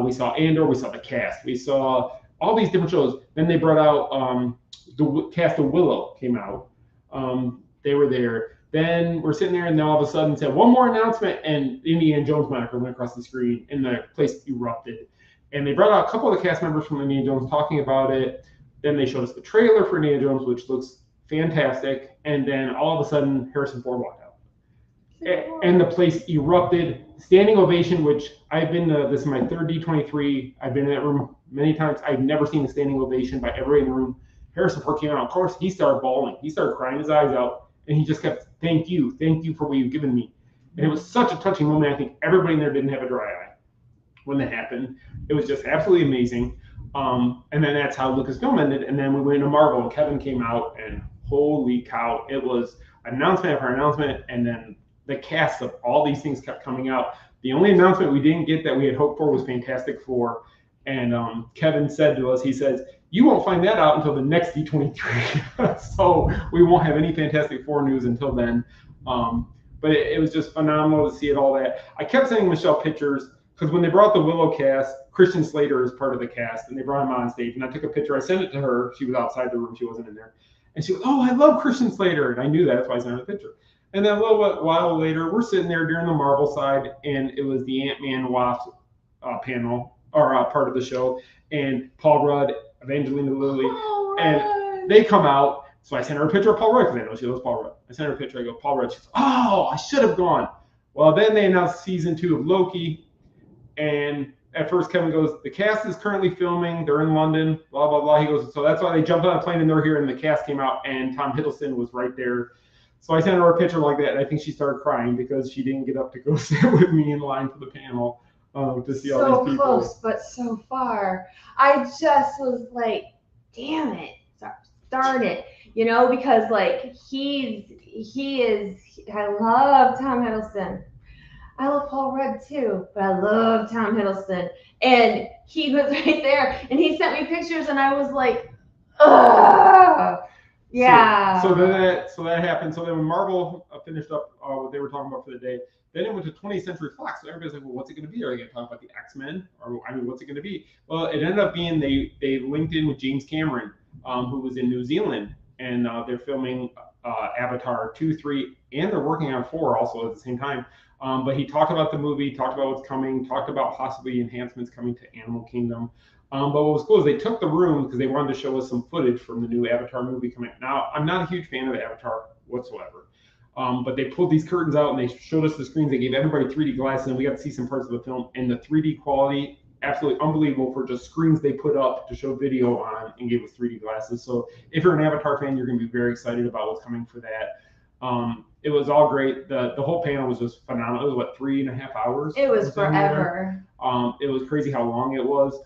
We saw Andor, we saw the cast, we saw all these different shows. Then they brought out the cast of Willow came out. They were there. Then we're sitting there, and then all of a sudden said one more announcement, and Indiana Jones moniker went across the screen, and the place erupted. And they brought out a couple of the cast members from Indiana Jones talking about it. Then they showed us the trailer for Indiana Jones, which looks fantastic. And then all of a sudden, Harrison Ford walked out, and the place erupted. Standing ovation, which I've been this is my third D23. I've been in that room many times. I've never seen a standing ovation by everybody in the room. Harrison Ford came out. Of course, he started bawling. He started crying his eyes out, and he just kept, thank you for what you've given me. And it was such a touching moment. I think everybody in there didn't have a dry eye when that happened. It was just absolutely amazing. And then that's how Lucasfilm ended. And then we went into Marvel, and Kevin came out, and holy cow, it was announcement after announcement. And then the cast of all these things kept coming out. The only announcement we didn't get that we had hoped for was Fantastic Four. And Kevin said to us, he says, you won't find that out until the next D23. So we won't have any Fantastic Four news until then. But it was just phenomenal to see it all that. I kept sending Michelle pictures because when they brought the Willow cast, Christian Slater is part of the cast, and they brought him on stage. And I took a picture. I sent it to her. She was outside the room. She wasn't in there. And she goes, oh, I love Christian Slater. And I knew that. That's why I sent her the picture. And then a little while later, we're sitting there during the Marvel side, and it was the Ant-Man Wasp panel, or part of the show. And Paul Rudd, Evangelina Lilly, and they come out. So I sent her a picture of Paul Rudd because I know she loves Paul Rudd. I sent her a picture. I go, Paul Rudd. She goes, oh, I should have gone. Well, then they announced season 2 of Loki. And at first Kevin goes, the cast is currently filming. They're in London, blah, blah, blah. He goes, so that's why they jumped on a plane and they're here. And the cast came out and Tom Hiddleston was right there. So I sent her a picture like that. And I think she started crying because she didn't get up to go sit with me in line for the panel to see all these people. So close, but so far. I just was like, damn it. Darn it. You know, because like he is, I love Tom Hiddleston. I love Paul Rudd too, but I love Tom Hiddleston. And he was right there and he sent me pictures and I was like, ugh. Yeah. So that happened. So then when Marvel finished up what they were talking about for the day, then it went to 20th Century Fox. So everybody's like, well, what's it going to be? Are they going to talk about the X-Men? Or, I mean, what's it going to be? Well, it ended up being they linked in with James Cameron, who was in New Zealand. And they're filming Avatar 2, 3, and they're working on 4 also at the same time. But he talked about the movie, talked about what's coming, talked about possibly enhancements coming to Animal Kingdom. But what was cool is they took the room because they wanted to show us some footage from the new Avatar movie coming out. Now, I'm not a huge fan of Avatar whatsoever. But they pulled these curtains out and they showed us the screens. They gave everybody 3D glasses and we got to see some parts of the film. And the 3D quality, absolutely unbelievable for just screens they put up to show video on and gave us 3D glasses. So if you're an Avatar fan, you're going to be very excited about what's coming for that. It was all great. The whole panel was just phenomenal. It was, 3.5 hours? It was forever. It was crazy how long it was.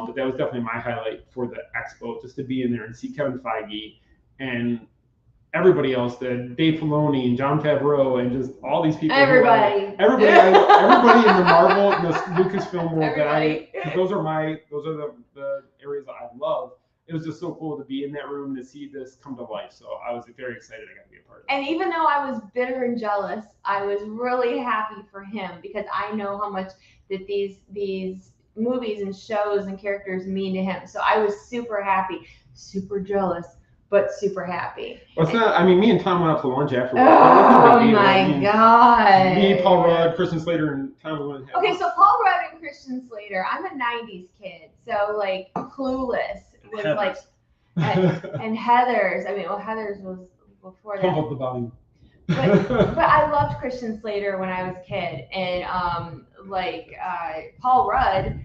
But that was definitely my highlight for the expo, just to be in there and see Kevin Feige and everybody else, Dave Filoni and Jon Favreau and just all these people. Everybody in the Marvel and the Lucasfilm world Everybody. those are the areas that I love. It was just so cool to be in that room to see this come to life. So I was very excited I got to be a part of it. And even though I was bitter and jealous, I was really happy for him because I know how much that these movies and shows and characters mean to him. So I was super happy, super jealous, but super happy. Well, it's not. I mean, me and Tom went out to lunch afterwards. Oh my God! Me, Paul Rudd, Christian Slater, and Tom went. Okay, so Paul Rudd and Christian Slater. I'm a '90s kid, so like Clueless was like, and Heathers. I mean, well, Heathers was before that. Pump up the volume. But I loved Christian Slater when I was a kid, and Paul Rudd.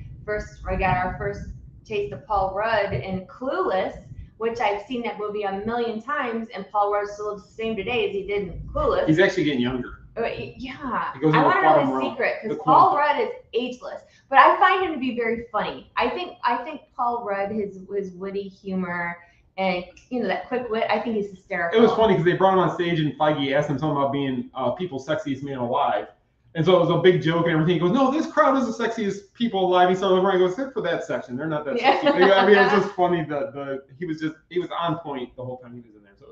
I got our first taste of Paul Rudd in Clueless, which I've seen that movie a million times, and Paul Rudd still looks the same today as he did in Clueless. He's actually getting younger. Yeah, He goes I into want to know quantum his secret because the Paul quantum. Rudd is ageless, but I find him to be very funny. I think Paul Rudd, his witty humor and that quick wit, I think he's hysterical. It was funny because they brought him on stage and Feige asked him something about being people's sexiest man alive. And so it was a big joke and everything. He goes, no, this crowd is the sexiest people alive. He started looking around and goes, except for that section. They're not that sexy. I mean, it's just funny that he was on point the whole time he was in there. So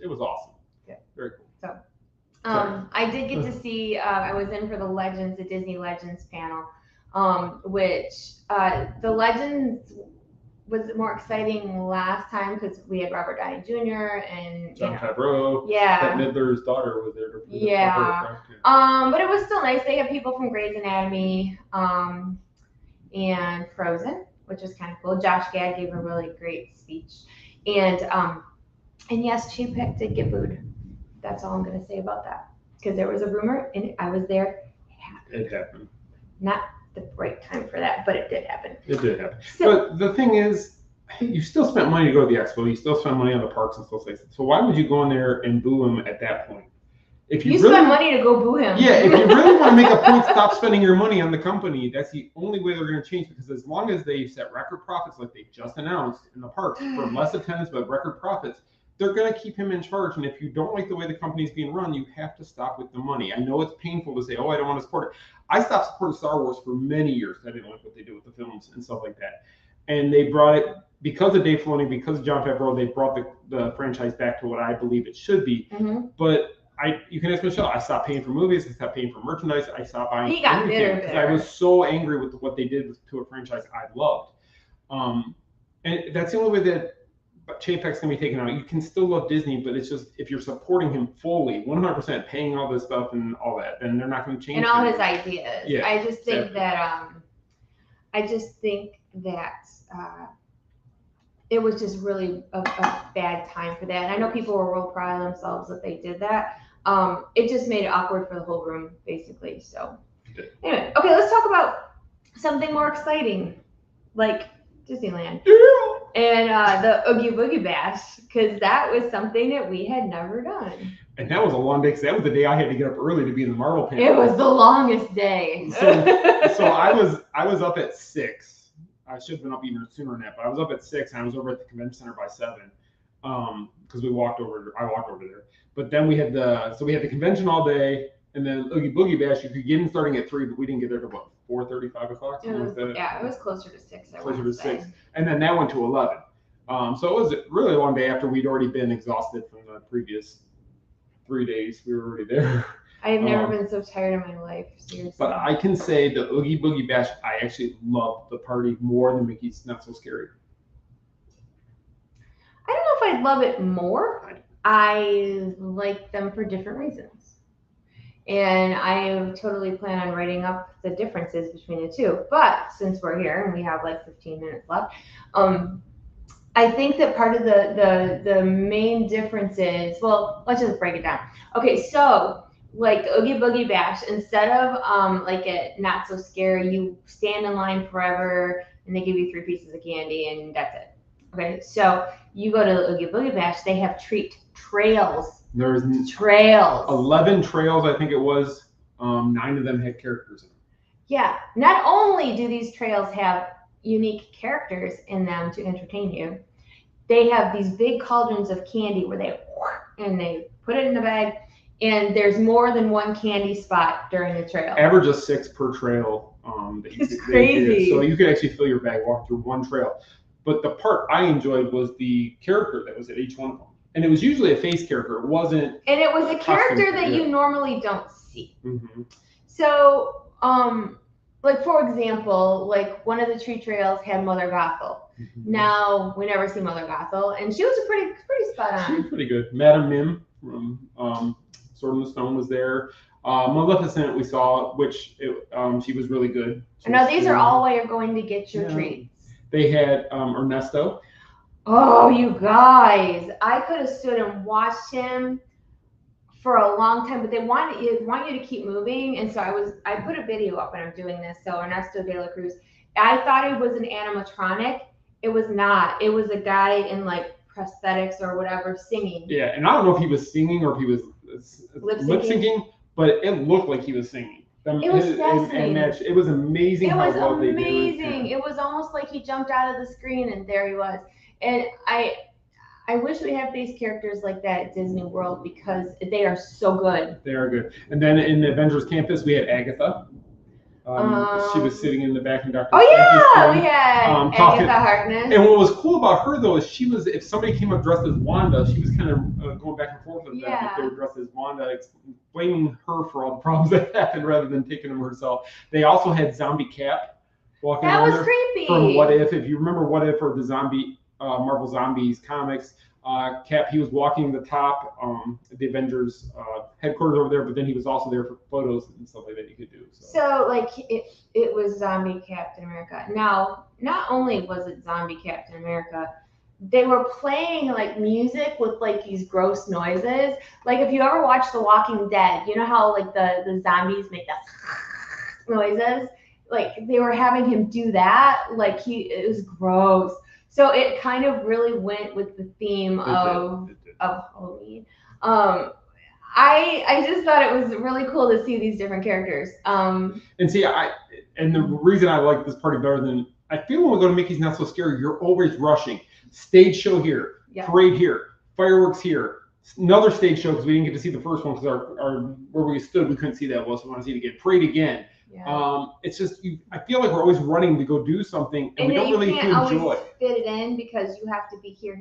it was awesome. Yeah. Very cool. So, I did get to see, I was in for the Disney Legends panel, which the Legends was more exciting last time because we had Robert Downey Jr. and Jon Favreau. Yeah. Bette Midler's daughter was there. Yeah. But it was still nice. They had people from Grey's Anatomy, and Frozen, which was kind of cool. Josh Gad gave a really great speech, and yes, Chapek did get booed. That's all I'm gonna say about that because there was a rumor and I was there. It happened. Not the right time for that, but it did happen. It did happen. So, but the thing is, you still spent money to go to the expo. You still spent money on the parks and stuff like that. So why would you go in there and boo him at that point? If You really, spent money to go boo him. yeah, if you really want to make a point, stop spending your money on the company. That's the only way they're going to change, because as long as they set record profits like they just announced in the parks for less attendance but record profits, they're going to keep him in charge. And if you don't like the way the company's being run, you have to stop with the money. I know it's painful to say, oh, I don't want to support it. I stopped supporting Star Wars for many years. I didn't like what they do with the films and stuff like that. And they brought it, because of Dave Filoni, because of Jon Favreau, they brought the franchise back to what I believe it should be. Mm-hmm. But you can ask Michelle, I stopped paying for movies, I stopped paying for merchandise, I stopped buying He got everything, bitter. I was so angry with what they did to a franchise I loved. And that's the only way that Chapek's going to be taken out. You can still love Disney, but it's just, if you're supporting him fully, 100%, paying all this stuff and all that, then they're not going to change And all it. his ideas. Yeah, I just think exactly. that it was just really a bad time for that. And I know people were real proud of themselves that they did that. It just made it awkward for the whole room, basically. So anyway, okay, let's talk about something more exciting, like Disneyland. And the Oogie Boogie Bash, because that was something that we had never done. And that was a long day, because that was the day I had to get up early to be in the Marvel panel. It was the longest day. So I was up at 6. I should have been up even sooner than that, but I was up at 6 and I was over at the convention center by 7, because I walked over there. But then we had the convention all day, and then Oogie Boogie Bash, you could get in starting at 3, but we didn't get there till what, 4:30, 5 o'clock? It was closer to 6. Closer to 6, and then that went to 11. So it was a really long day after we'd already been exhausted from the previous 3 days. We were already there. I have never been so tired in my life, seriously. But I can say the Oogie Boogie Bash, I actually loved the party more than Mickey's Not So Scary. I don't know if I'd love it more. I like them for different reasons. And I totally plan on writing up the differences between the two. But since we're here and we have like 15 minutes left, I think that part of the main difference is, well, let's just break it down. Okay, so like Oogie Boogie Bash, instead of like at Not So Scary, you stand in line forever and they give you 3 pieces of candy and that's it. Okay, so you go to the Oogie Boogie Bash, they have treat trails. There's trails. 11 trails, I think it was. 9 of them had characters in them. Yeah, not only do these trails have unique characters in them to entertain you, they have these big cauldrons of candy where they put it in the bag. And there's more than one candy spot during the trail. Average of 6 per trail. It's crazy. So you could actually fill your bag walking through one trail. But the part I enjoyed was the character that was at each one of them. And it was usually a face character. It wasn't. And it was a character that you normally don't see. Mm-hmm. So, like for example, like one of the tree trails had Mother Gothel. Mm-hmm. Now we never see Mother Gothel, and she was a pretty spot on. She was pretty good. Madame Mim from Sword in the Stone was there. Maleficent we saw, which she was really good. Now these are all where you're going to get your treats. They had Ernesto. Oh, you guys! I could have stood and watched him for a long time, but they want you to keep moving, and so I put a video up when I'm doing this. So Ernesto de la Cruz, I thought it was an animatronic. It was not. It was a guy in like prosthetics or whatever singing. Yeah, and I don't know if he was singing or if he was lip syncing, but it looked like he was singing. It was fascinating. It was amazing. It was amazing. It was almost like he jumped out of the screen and there he was. And I wish we had face characters like that at Disney World because they are so good. They are good. And then in the Avengers Campus, we had Agatha. She was sitting in the back in Dr. Oh yeah, we had Agatha Harkness. And what was cool about her though is she was, if somebody came up dressed as Wanda, she was kind of going back and forth with them if they were dressed as Wanda, blaming her for all the problems that happened rather than taking them herself. They also had Zombie Cap walking around there. That was creepy. From What If you remember What If or the zombie Marvel Zombies comics. Cap, he was walking the top the Avengers headquarters over there, but then he was also there for photos and stuff like that you could do. So like it was Zombie Captain America. Now, not only was it Zombie Captain America, they were playing like music with like these gross noises. Like if you ever watch The Walking Dead, you know how like the zombies make that noises? Like they were having him do that. Like it was gross. So it kind of really went with the theme of Halloween. I just thought it was really cool to see these different characters. And see, the reason I like this party better than I feel when we go to Mickey's Not So Scary, you're always rushing. Stage show here, parade here, fireworks here, another stage show because we didn't get to see the first one because our where we stood we couldn't see that well, so we want to see it again. Parade again. Yeah. It's just I feel like we're always running to go do something and we don't really enjoy. Always fit it in because you have to be here,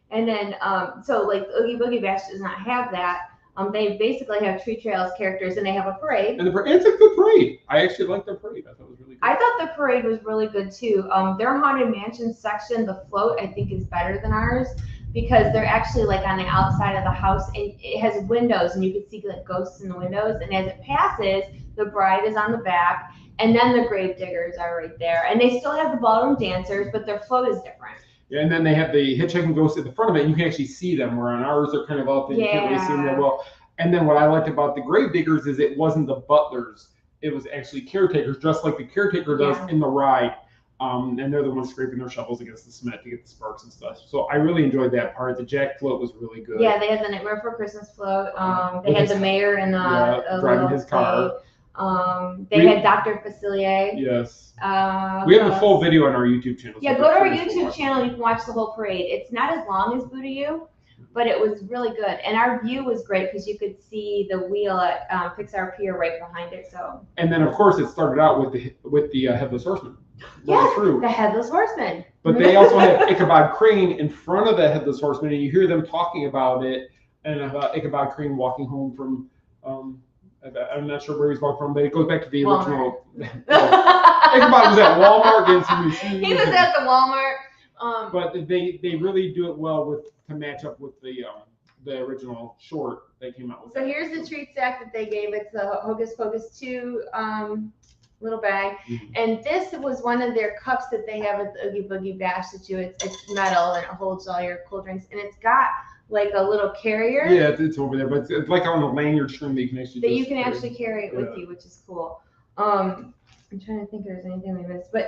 and then so like Oogie Boogie Bash does not have that. They basically have Tree Trails characters and they have a parade. And it's a good parade. I actually liked their parade. I thought it was really good. I thought the parade was really good too. Their Haunted Mansion section, the float, I think is better than ours because they're actually like on the outside of the house and it has windows and you can see like ghosts in the windows. And as it passes, the bride is on the back and then the grave diggers are right there. And they still have the ballroom dancers, but their float is different. Yeah, and then they have the hitchhiking ghosts at the front of it, and you can actually see them. Where on ours, they're kind of out there, you can't really see them that well. And then what I liked about the grave diggers is it wasn't the butlers; it was actually caretakers, just like the caretaker does in the ride. And they're the ones scraping their shovels against the cement to get the sparks and stuff. So I really enjoyed that part. The Jack float was really good. Yeah, they had the Nightmare Before Christmas float. They had the mayor in the driving his car. They had Dr. Facilier. Yes. We have a full video on our YouTube channel. Yeah, go to our YouTube channel. You can watch the whole parade. It's not as long as Boo-to-You, but it was really good. And our view was great because you could see the wheel at Pixar Pier right behind it. So. And then of course it started out with the Headless Horseman. Yes, the Headless Horseman. But they also had Ichabod Crane in front of the Headless Horseman, and you hear them talking about it and about Ichabod Crane walking home from. I'm not sure where he's walking from, but it goes back to the original. Ichabod was at Walmart getting some new shoes. He was at the Walmart. But they really do it well to match up with the original short they came out with. So here's the treat sack that they gave. It's a Hocus Pocus 2 little bag, and this was one of their cups that they have at the Oogie Boogie Bash that it's metal and it holds all your cold drinks, and it's got like a little carrier. Yeah, it's over there, but it's like on a lanyard string that you can actually carry it with you, which is cool. I'm trying to think if there's anything we missed, but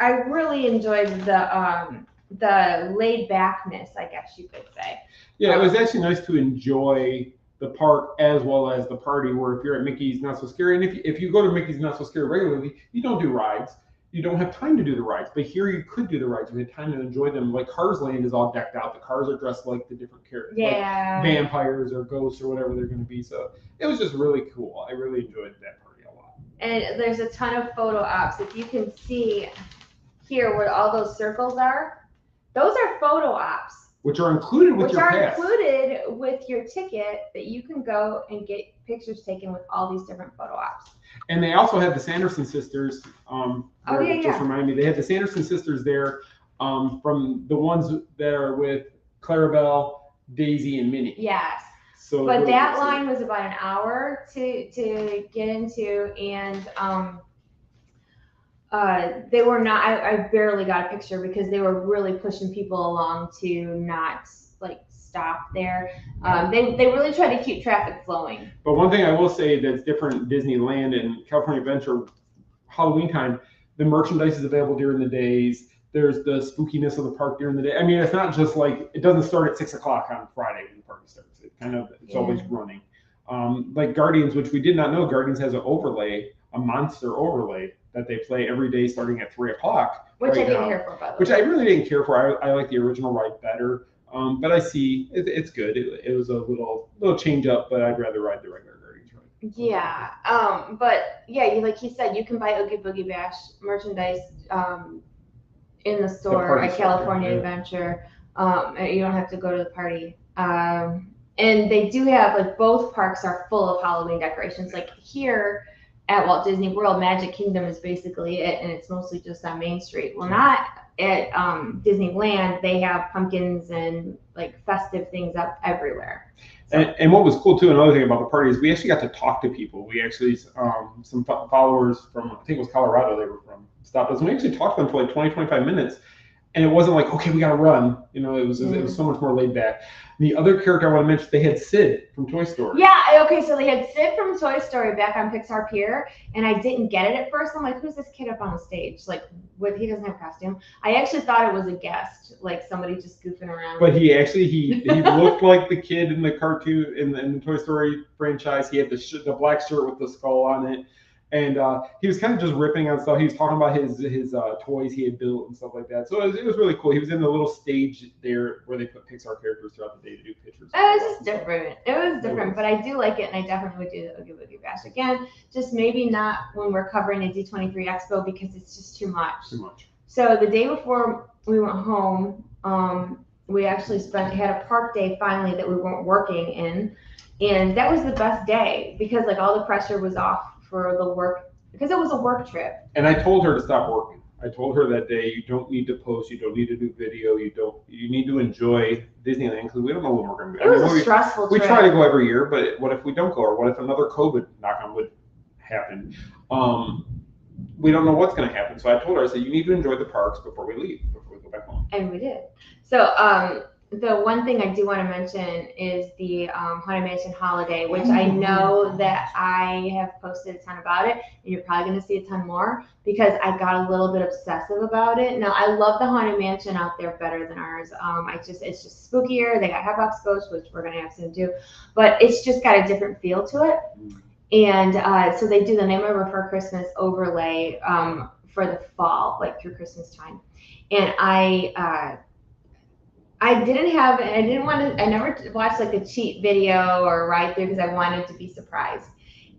I really enjoyed the laid backness, I guess you could say. Yeah, it was actually nice to enjoy the park as well as the party. Where if you're at Mickey's Not So Scary, and if you go to Mickey's Not So Scary regularly, you don't do rides. You don't have time to do the rides, but here you could do the rides. You had time to enjoy them. Like Cars Land is all decked out. The cars are dressed like the different characters, like vampires or ghosts or whatever they're going to be. So it was just really cool. I really enjoyed that party a lot. And there's a ton of photo ops. If you can see here where all those circles are, those are photo ops. Which are included with your pass. Which are included with your ticket that you can go and get pictures taken with all these different photo ops. And they also had the Sanderson sisters. Just remind me, they had the Sanderson sisters there from the ones that are with Clarabelle, Daisy, and Minnie. Yes. So but that line was about an hour to get into, and they were not. I barely got a picture because they were really pushing people along to not like stop there. They really try to keep traffic flowing. But one thing I will say that's different Disneyland and California Adventure Halloween time, the merchandise is available during the days. There's the spookiness of the park during the day. I mean, it's not just like, it doesn't start at 6 o'clock on Friday when the party starts. It's always running. Like Guardians, which we did not know, Guardians has an overlay, a monster overlay that they play every day starting at 3 o'clock. Which I didn't care for, by the way. Which I really didn't care for. I like the original ride better. But I see it's good. It was a little change up, but I'd rather ride the regular Guardians ride. Yeah. But yeah, like he said, you can buy Oogie Boogie Bash merchandise in the store at California Adventure. You don't have to go to the party. And they do have, like, both parks are full of Halloween decorations. Like here at Walt Disney World, Magic Kingdom is basically it, and it's mostly just on Main Street. Well, not at Disneyland. They have pumpkins and like festive things up everywhere. So. And what was cool too, another thing about the party is we actually got to talk to people. We actually, some followers from, I think it was Colorado they were from, stopped us. And we actually talked to them for like 20, 25 minutes. And it wasn't like, okay, we got to run. You know, it was so much more laid back. The other character I want to mention, they had Sid from Toy Story. Yeah, okay, so they had Sid from Toy Story back on Pixar Pier, and I didn't get it at first. I'm like, who's this kid up on the stage? Like, he doesn't have a costume. I actually thought it was a guest, like somebody just goofing around. But he looked like the kid in the cartoon, in the Toy Story franchise. He had the black shirt with the skull on it. And he was kind of just ripping on stuff. He was talking about his toys he had built and stuff like that. So it was really cool. He was in the little stage there where they put Pixar characters throughout the day to do pictures. It was just different. It was different, but I do like it, and I definitely would do the Oogie Boogie Bash again. Just maybe not when we're covering a D23 Expo because it's just too much. Too much. So the day before we went home, we actually had a park day finally that we weren't working in, and that was the best day because like all the pressure was off for the work because it was a work trip. And I told her to stop working. I told her that day, you don't need to post, you don't need to do video, you need to enjoy Disneyland because we don't know when we're going to go. It was a stressful trip. We try to go every year, but what if we don't go, or what if another COVID knock on wood happen? We don't know what's going to happen. So I told her, I said, you need to enjoy the parks before we leave, before we go back home. And we did. So the one thing I do want to mention is the Haunted Mansion holiday, which I know that I have posted a ton about it, and you're probably going to see a ton more because I got a little bit obsessive about it. Now, I love the Haunted Mansion out there better than ours. It's just spookier. They got Hatbox Ghost, which we're going to have soon too, but it's just got a different feel to it. And so they do the Nightmare Before Christmas overlay for the fall, like through Christmas time. And I never watched like a cheat video or ride through because I wanted to be surprised.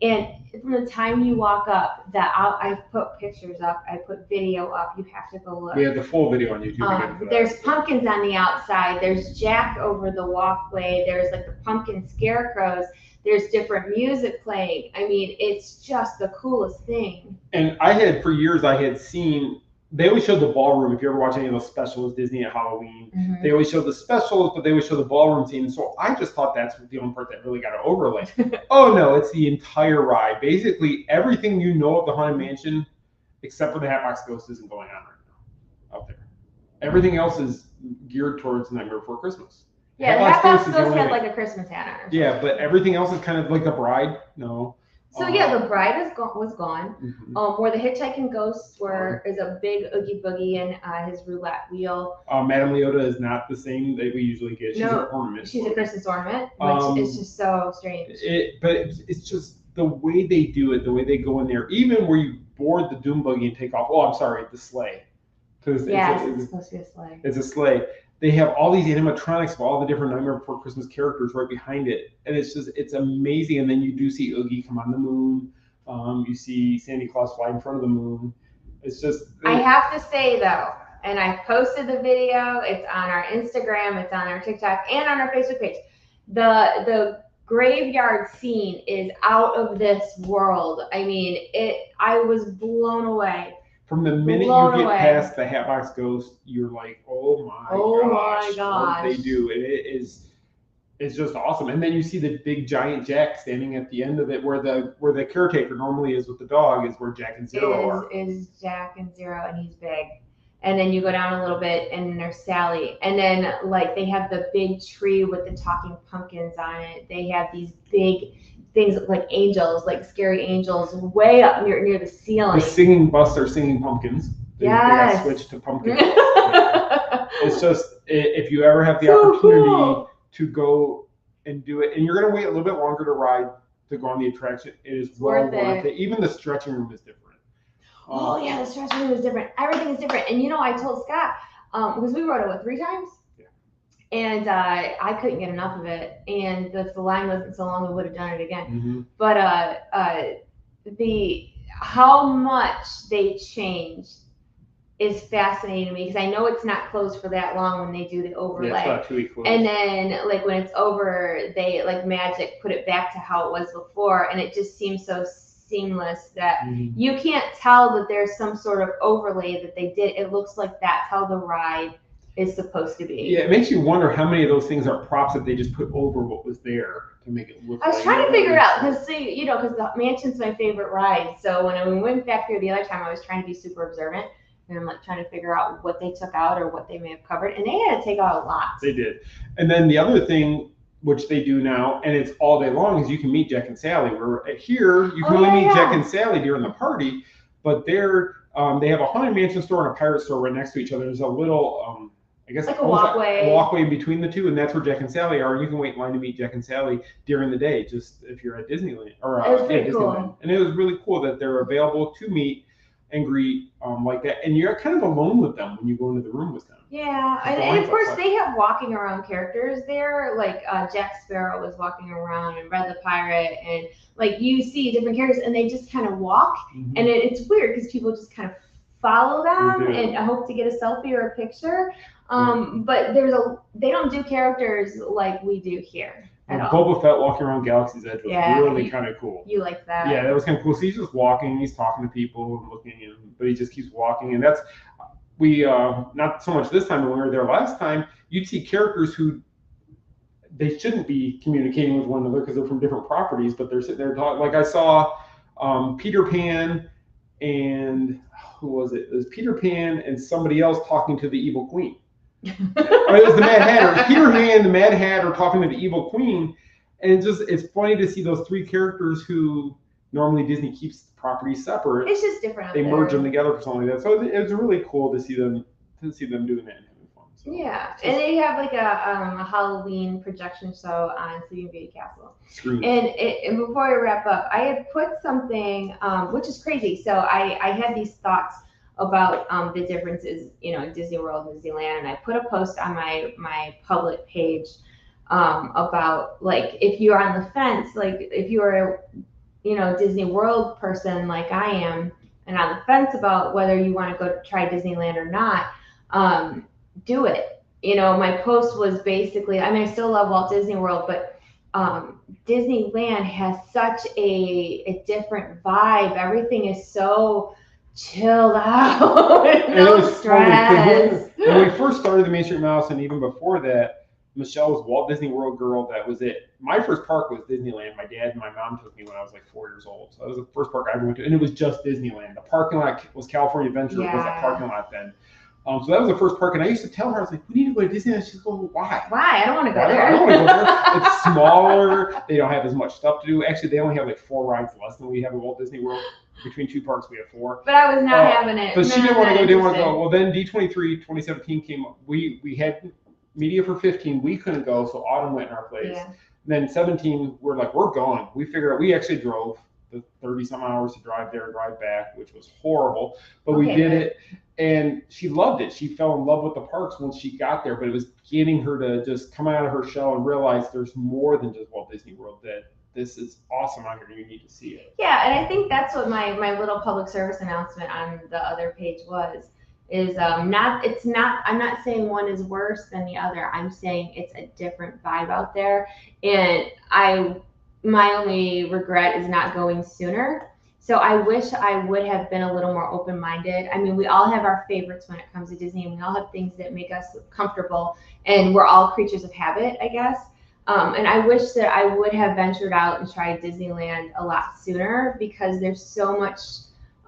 And from the time you walk up, I put pictures up, I put video up, you have to go look. We have the full video on YouTube. There's pumpkins on the outside, there's Jack over the walkway, there's like the pumpkin scarecrows, there's different music playing. I mean, it's just the coolest thing. And for years, I had seen, they always showed the ballroom. If you ever watch any of those specials, Disney at Halloween, they always show the specials, but they always show the ballroom scene. So I just thought that's the only part that really got an overlay. Oh no, it's the entire ride. Basically, everything you know of the Haunted Mansion, except for the Hatbox Ghost, isn't going on right now up there. Everything else is geared towards Nightmare Before Christmas. Yeah, the Hatbox Ghost had like a Christmas hat on. Yeah, but everything else is kind of like the Bride. No. So yeah, the Bride was gone. Where the hitchhiking ghosts is a big Oogie Boogie and his roulette wheel. Madame Leota is not the same that we usually get. She's an ornament. She's a Christmas ornament, which is just so strange. But it's just the way they do it, the way they go in there, even where you board the Doom Buggy and take off. Oh, I'm sorry, the sleigh. It's supposed to be a sleigh. It's a sleigh. They have all these animatronics of all the different Nightmare Before Christmas characters right behind it. And it's amazing. And then you do see Oogie come on the moon. You see Santa Claus fly in front of the moon. It's just... I have to say, though, and I posted the video. It's on our Instagram. It's on our TikTok and on our Facebook page. The graveyard scene is out of this world. I mean, I was blown away. From the minute you get past the Hatbox Ghost, you're like, oh my gosh, what they do. It's just awesome. And then you see the big giant Jack standing at the end of it where the caretaker normally is with the dog is where Jack and Zero are. Is Jack and Zero, and he's big. And then you go down a little bit and there's Sally. And then like they have the big tree with the talking pumpkins on it. They have these big things like angels, like scary angels, way up near the ceiling. The singing bus are singing pumpkins. They got switched to pumpkins. It's just, if you ever have the opportunity to go and do it, and you're going to wait a little bit longer to ride, to go on the attraction, it is well worth it. Even the stretching room is different. Oh yeah, the stretching room is different. Everything is different. And I told Scott, because we rode it 3 times? And I couldn't get enough of it. And if the line wasn't so long, we would have done it again. But how much they changed is fascinating to me because I know it's not closed for that long when they do the overlay. Yeah, it's about 2 weeks closed. And then like when it's over, they like magic put it back to how it was before, and it just seems so seamless that you can't tell that there's some sort of overlay that they did. It looks like that's how the ride is supposed to be. Yeah, it makes you wonder how many of those things are props that they just put over what was there to make it look. I was trying to figure it out because because the mansion's my favorite ride. So when we went back there the other time, I was trying to be super observant, and I'm like trying to figure out what they took out or what they may have covered, and they had to take out a lot. They did. And then the other thing, which they do now, and it's all day long, is you can meet Jack and Sally. Where here you can only meet Jack and Sally during the party, but they're they have a Haunted Mansion store and a pirate store right next to each other. There's a little I guess like a walkway in between the two, and that's where Jack and Sally are. You can wait in line to meet Jack and Sally during the day, just if you're at Disneyland or Disneyland. Cool. And it was really cool that they're available to meet and greet like that, and you're kind of alone with them when you go into the room with them. Yeah, and of course they have walking around characters there, like Jack Sparrow was walking around and Red the Pirate, and like you see different characters, and they just kind of walk, and it's weird because people just kind of follow them and hope to get a selfie or a picture. But they don't do characters like we do here. Boba Fett walking around Galaxy's Edge was really kind of cool. You like that? Yeah, that was kind of cool. So he's just walking, he's talking to people and looking, but he just keeps walking. And that's, not so much this time, but when we were there last time, you'd see characters who they shouldn't be communicating with one another because they're from different properties, but they're sitting there talking. Like I saw Peter Pan and, who was it? It was Peter Pan and somebody else talking to the evil queen. It was the Mad Hatter. Peter Pan and the Mad Hatter talking to the evil queen, and it's funny to see those three characters who normally Disney keeps properties separate. It's just different. They merge them together for something like that. So it was really cool to see them doing that and having fun. So, yeah, and they have like a Halloween projection show on Sleeping Beauty Castle. And before I wrap up, I had put something which is crazy. So I had these thoughts about the differences, Disney World and Disneyland. And I put a post on my public page about, like, if you're on the fence, like if you're a Disney World person like I am, and on the fence about whether you want to go try Disneyland or not, do it. My post was basically, I mean, I still love Walt Disney World, but Disneyland has such a different vibe. Everything is so chilled out. No stress. When we first started the Main Street Mouse, and even before that, Michelle was Walt Disney World girl. That was it. My first park was Disneyland. My dad and my mom took me when I was like 4 years old. So that was the first park I ever went to, and it was just Disneyland. The parking lot was California Adventure. Was that parking lot then. So that was the first park, and I used to tell her, I was like, we need to go to Disneyland. She's going, why? Why? I don't want to go there. I don't want to go there. It's smaller. They don't have as much stuff to do. Actually, they only have like 4 rides less than we have at Walt Disney World. Between 2 parks, we have 4. But I was not having it. But she didn't want to go. Well, then D23 2017 came up. We had media for 15. We couldn't go, so Autumn went in our place. Yeah. Then 17, we're going. We figured out, we actually drove the 30-some hours to drive there and drive back, which was horrible. But we did it, and she loved it. She fell in love with the parks once she got there, but it was getting her to just come out of her shell and realize there's more than just Walt Disney World, that this is awesome out here. You need to see it. Yeah, and I think that's what my little public service announcement on the other page is I'm not saying one is worse than the other. I'm saying it's a different vibe out there, and my only regret is not going sooner. So I wish I would have been a little more open-minded. I mean, we all have our favorites when it comes to Disney, and we all have things that make us comfortable, and we're all creatures of habit, I guess. And I wish that I would have ventured out and tried Disneyland a lot sooner, because there's so much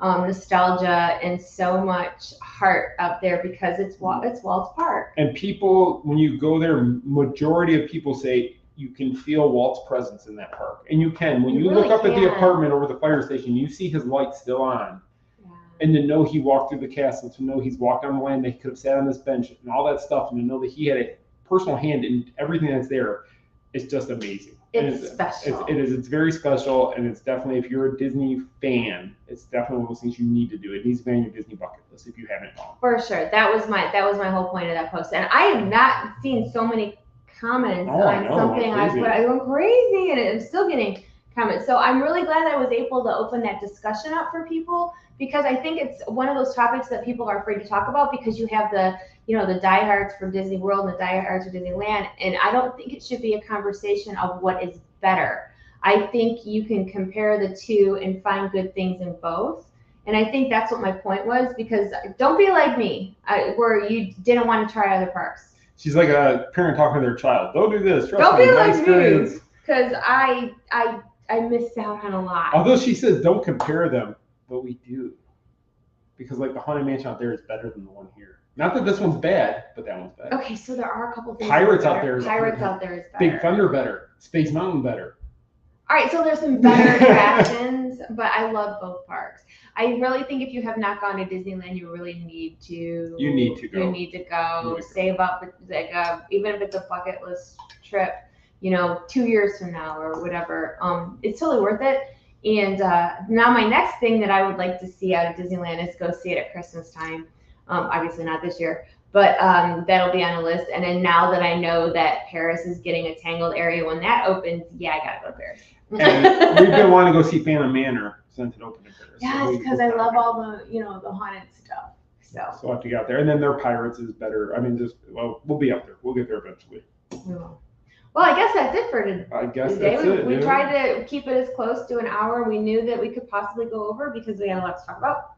nostalgia and so much heart out there, because it's Walt's park. And people, when you go there, majority of people say you can feel Walt's presence in that park. And you can. When you really look up at the apartment over the fire station, you see his light still on. Yeah. And to know he walked through the castle, to know he's walked on the land, that he could have sat on this bench and all that stuff, and to know that he had a personal hand in everything that's there, it's just amazing. It's special. It's very special, and it's definitely, if you're a Disney fan, it's definitely one of those things you need to do. It needs to be on your Disney bucket list if you haven't gone. For sure. That was my whole point of that post. And I have not seen so many comments on something I put. I go crazy, and I'm still getting comments. So I'm really glad that I was able to open that discussion up for people, because I think it's one of those topics that people are afraid to talk about, because you have the diehards for Disney World and the diehards for Disneyland. And I don't think it should be a conversation of what is better. I think you can compare the two and find good things in both. And I think that's what my point was, because don't be like me, where you didn't want to try other parks. She's like a parent talking to their child. Don't do this. Don't be like me, because I missed out on a lot. Although she says don't compare them, but we do. because like the Haunted Mansion out there is better than the one here. Not that this one's bad, but that one's better. Okay, so there are a couple things. Pirates out there is Pirates out there is better. Big Thunder better. Space Mountain better. All right, so there's some better attractions, but I love both parks. I really think if you have not gone to Disneyland, you really need to. You need to go. You need to go. Save up, like even if it's a bucket list trip, 2 years from now or whatever. It's totally worth it. And now my next thing that I would like to see out of Disneyland is go see it at Christmas time. Obviously not this year, but that'll be on the list. And then now that I know that Paris is getting a Tangled area when that opens, yeah, I gotta go to Paris. And we've been wanting to go see Phantom Manor since it opened in Paris. Yes, because I love all the, the haunted stuff. So we'll have to get out there. And then their Pirates is better. I mean, we'll be up there. We'll get there eventually. We will. Well, I guess that's it for today. I guess that's it. We tried to keep it as close to an hour. We knew that we could possibly go over because we had a lot to talk about.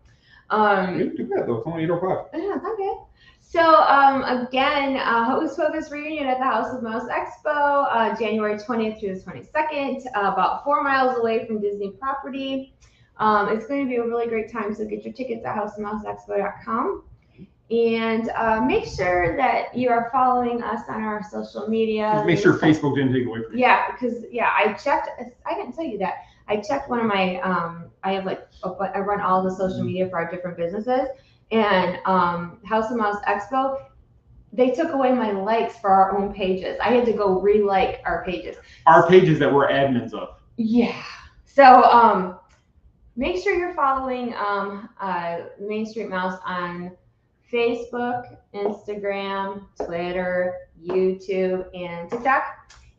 We didn't do bad though. It's only 8:05. Yeah, it's okay. So again, Hocus Pocus reunion at the House of Mouse Expo, January 20th through the 22nd, about 4 miles away from Disney property. It's going to be a really great time. So get your tickets at houseofmouseexpo.com. And make sure that you are following us on our social media. Just make sure Facebook didn't take away from you. Yeah, because I checked. I didn't tell you that. I checked one of my. I have I run all the social media for our different businesses, and House of Mouse Expo, they took away my likes for our own pages. I had to go re-like our pages. Our pages that we're admins of. Yeah. So make sure you're following Main Street Mouse on Facebook, Instagram, Twitter, YouTube, and TikTok,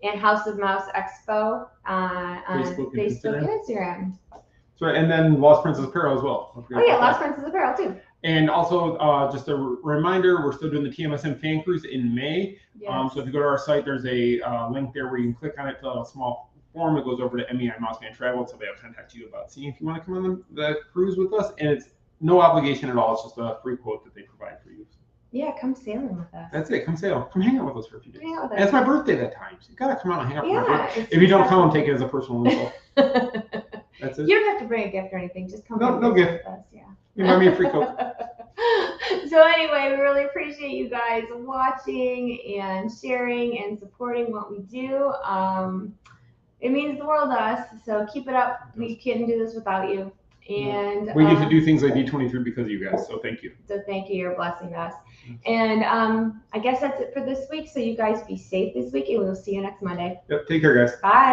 and House of Mouse Expo on Facebook and Instagram. That's right, and then Lost Princess Apparel as well. Oh yeah, Lost Princess Apparel too. And also, just a reminder, we're still doing the TMSM fan cruise in May. Yes. So if you go to our site, there's a link there where you can click on it, fill out a small form. It goes over to MEI Mouse Fan Travel, so they'll contact you about seeing if you want to come on the cruise with us. And it's no obligation at all. It's just a free quote that they provide for you. Yeah, come sailing with us. That's it. Come sail. Come hang out with us for a few days. Hang out with us. And it's my birthday that time, so you gotta come out and hang out for my Yeah, birthday. If you don't come, take it as a personal insult. That's it. You don't have to bring a gift or anything. Just come No visit gift. with us. Yeah. You buy me a free Coke. So anyway, we really appreciate you guys watching and sharing and supporting what we do. It means the world to us. So keep it up. We couldn't do this without you. And we get to do things like D23 because of you guys. So thank you. So thank you. You're blessing us. And I guess that's it for this week. So you guys be safe this week, and we'll see you next Monday. Yep. Take care, guys. Bye.